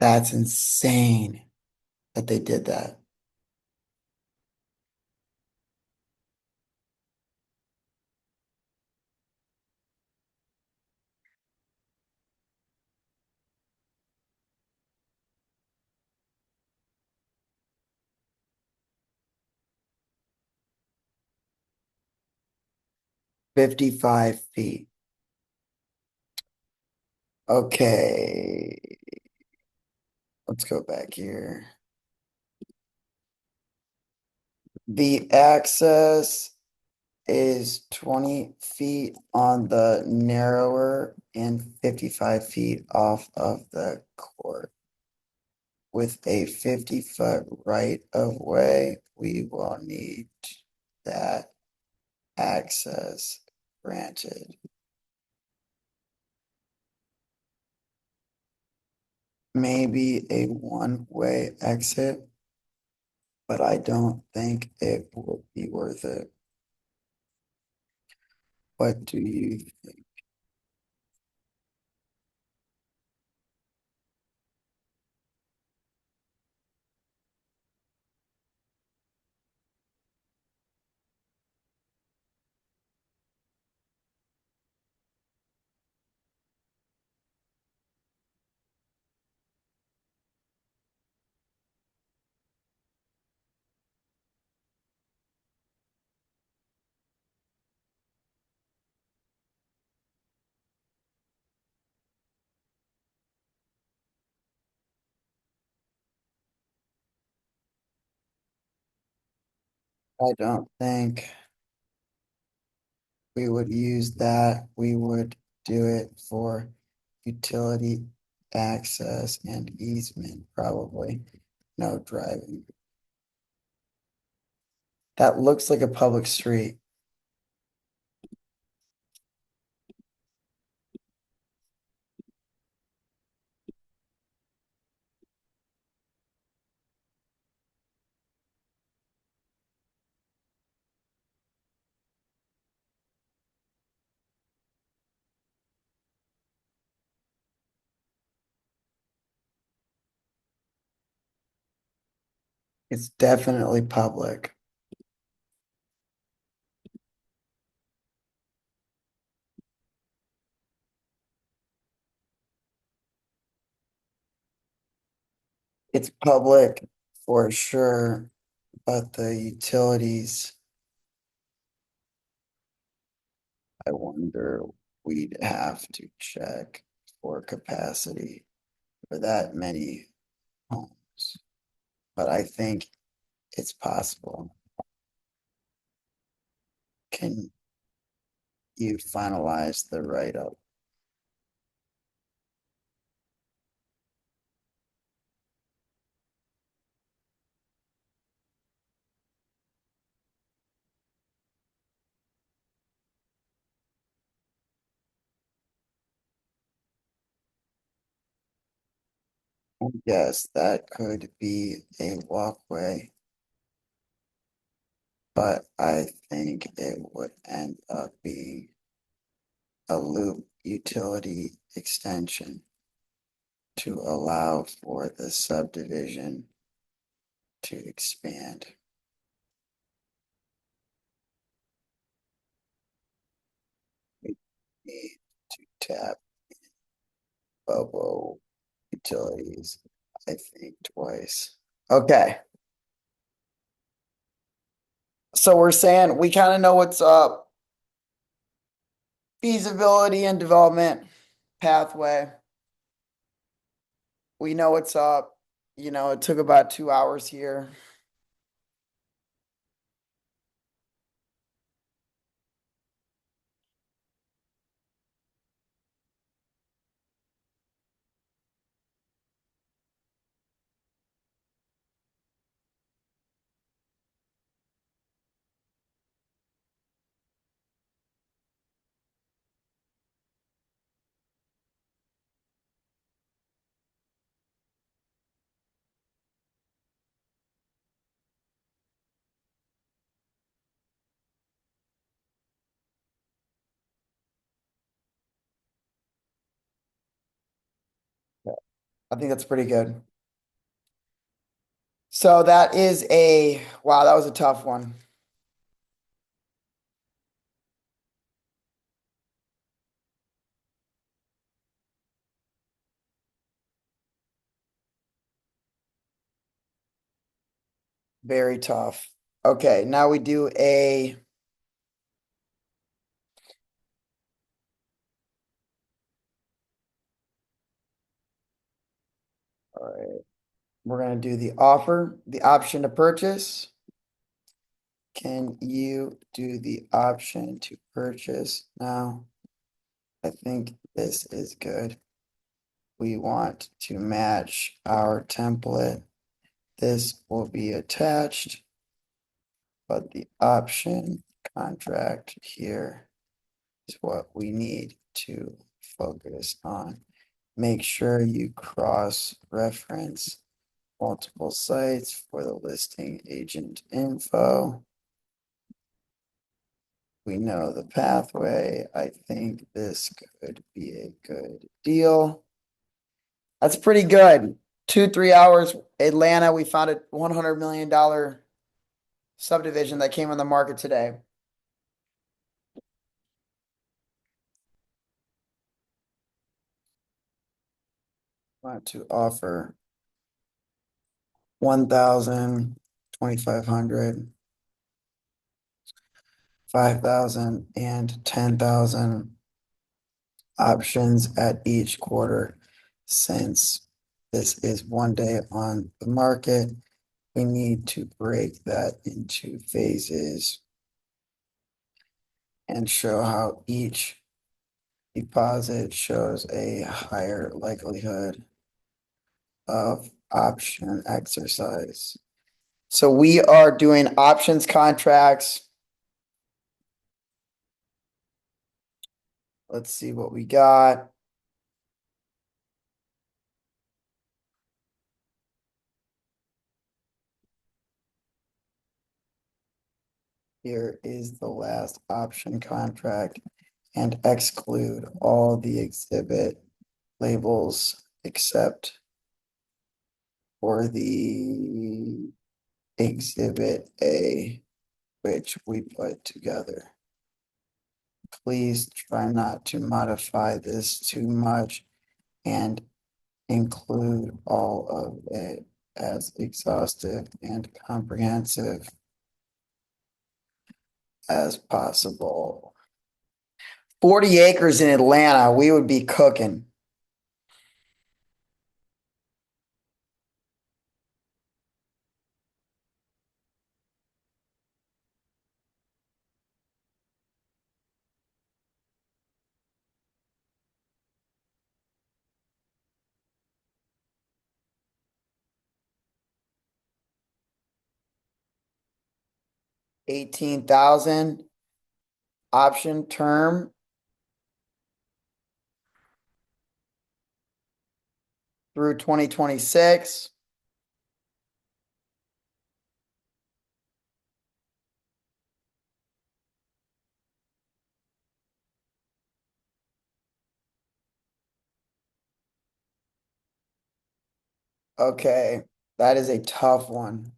That's insane that they did that. 55 feet. Okay. Let's go back here. The access is 20 feet on the narrower and 55 feet off of the court. With a 50-foot right of way, we will need that access granted. Maybe a one-way exit, but I don't think it will be worth it. What do you think? I don't think we would use that. We would do it for utility access and easement, probably. No driving. That looks like a public street. It's definitely public. It's public for sure, but the utilities, I wonder, we'd have to check for capacity for that many homes. But I think it's possible. Can you finalize the write-up? Yes, that could be a walkway, but I think it would end up being a loop utility extension to allow for the subdivision to expand. We need to tap Bobo utilities, I think twice. Okay, so we're saying we kind of know what's up. Feasibility and development pathway. We know what's up. It took about 2 hours here. I think that's pretty good. So that is wow, that was a tough one. Very tough. Okay, now we do all right, we're gonna do the offer, the option to purchase. Can you do the option to purchase now? I think this is good. We want to match our template. This will be attached, but the option contract here is what we need to focus on. Make sure you cross-reference multiple sites for the listing agent info. We know the pathway. I think this could be a good deal. That's pretty good. 2-3 hours. Atlanta, we found a $100 million subdivision that came on the market today. Want to offer 1,000, 2,500, 5,000, and 10,000 options at each quarter. Since this is one day on the market, we need to break that into phases and show how each deposit shows a higher likelihood of option exercise. So we are doing options contracts. Let's see what we got. Here is the last option contract, and exclude all the exhibit labels except for the exhibit A, which we put together. Please try not to modify this too much and include all of it as exhaustive and comprehensive as possible. 40 acres in Atlanta, we would be cooking. $18,000 option term. Through 2026. Okay, that is a tough one.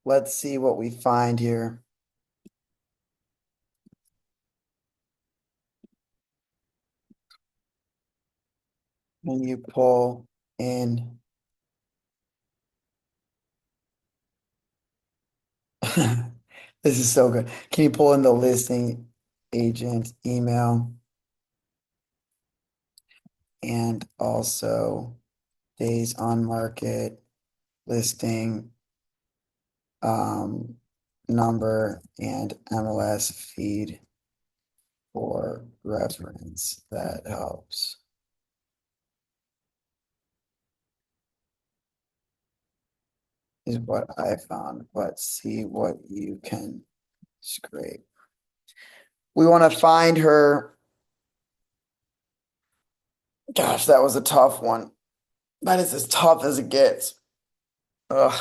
Let's see what we find here. When you pull in this is so good. Can you pull in the listing agent email and also days on market listing number and MLS feed for reference? That helps. Is what I found. Let's see what you can scrape. We want to find her. Gosh, that was a tough one. That is as tough as it gets. Ugh.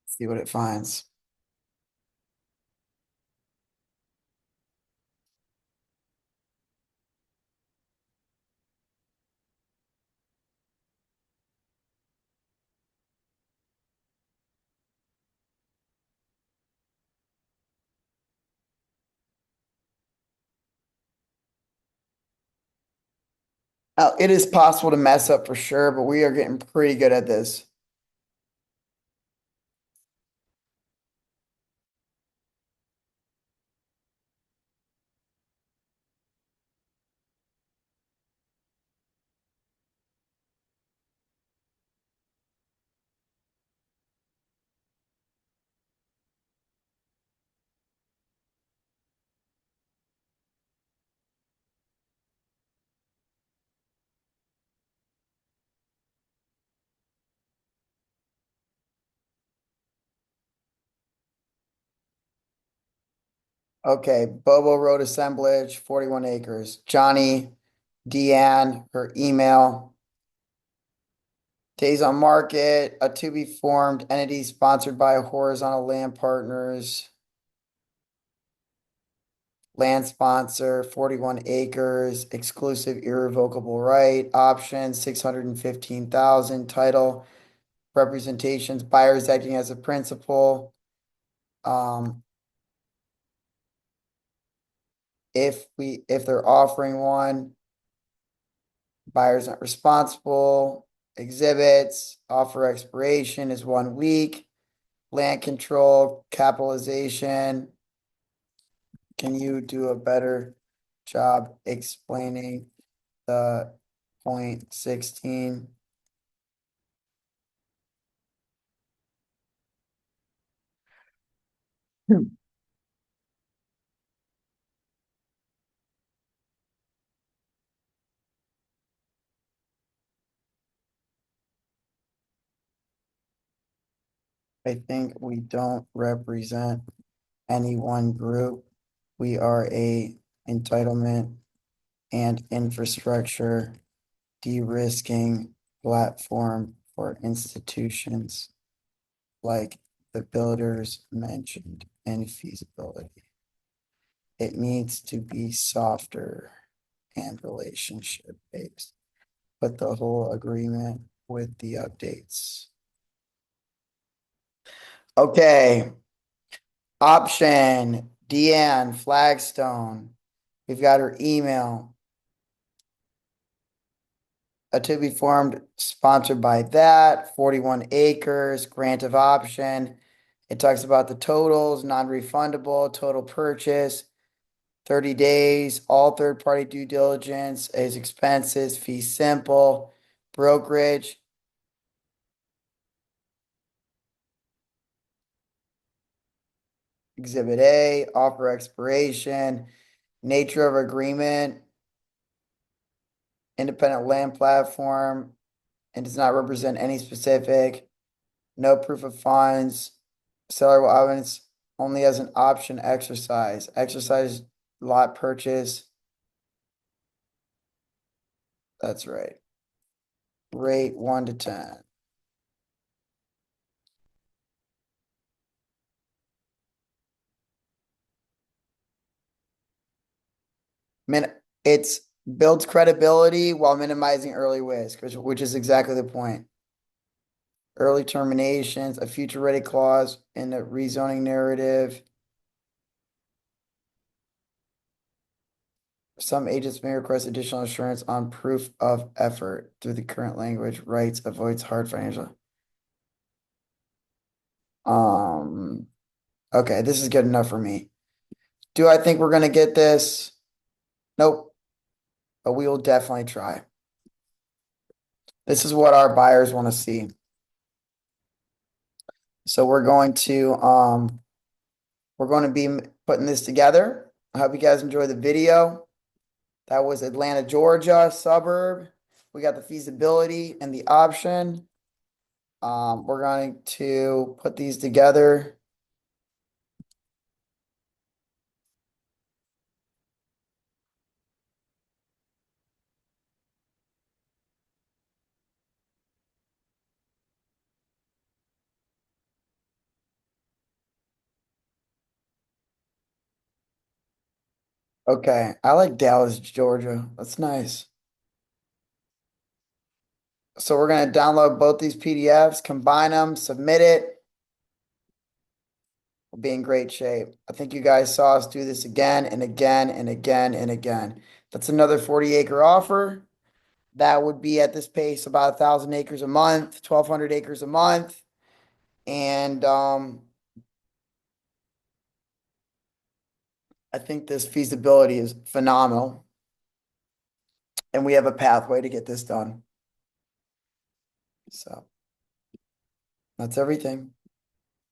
See what it finds. It is possible to mess up for sure, but we are getting pretty good at this. Okay, Bobo Road assemblage, 41 acres. Johnny, Deanne, her email. Days on market, a to be formed entity sponsored by Horizontal Land Partners. Land sponsor, 41 acres, exclusive irrevocable right, option, 615,000, title, representations, buyers acting as a principal. If they're offering one, buyer's not responsible. Exhibits, offer expiration is 1 week. Land control, capitalization. Can you do a better job explaining the point 16? I think we don't represent any one group. We are a entitlement and infrastructure de-risking platform for institutions like the builders mentioned in feasibility. It needs to be softer and relationship based, but the whole agreement with the updates. Okay, option Deanne Flagstone. We've got her email. A to be formed, sponsored by that, 41 acres, grant of option. It talks about the totals, non-refundable, total purchase, 30 days, all third-party due diligence is expenses, fee simple, brokerage. Exhibit A, offer expiration, nature of agreement, independent land platform, and does not represent any specific, no proof of funds, seller will evidence only as an option exercise, exercise lot purchase. That's right. Rate 1 to 10. Min it's builds credibility while minimizing early risk, which is exactly the point. Early terminations, a future ready clause in the rezoning narrative. Some agents may request additional assurance on proof of effort through the current language, rights, avoids hard financial. Okay, this is good enough for me. Do I think we're gonna get this? Nope, but we will definitely try. This is what our buyers want to see. So we're going to be putting this together. I hope you guys enjoy the video. That was Atlanta, Georgia suburb. We got the feasibility and the option. We're going to put these together. Okay, I like Dallas, Georgia. That's nice. So we're going to download both these PDFs, combine them, submit it. We'll be in great shape. I think you guys saw us do this again and again and again and again. That's another 40-acre offer. that would be at this pace about 1,000 acres a month, 1,200 acres a month. And I think this feasibility is phenomenal. And we have a pathway to get this done. So that's everything.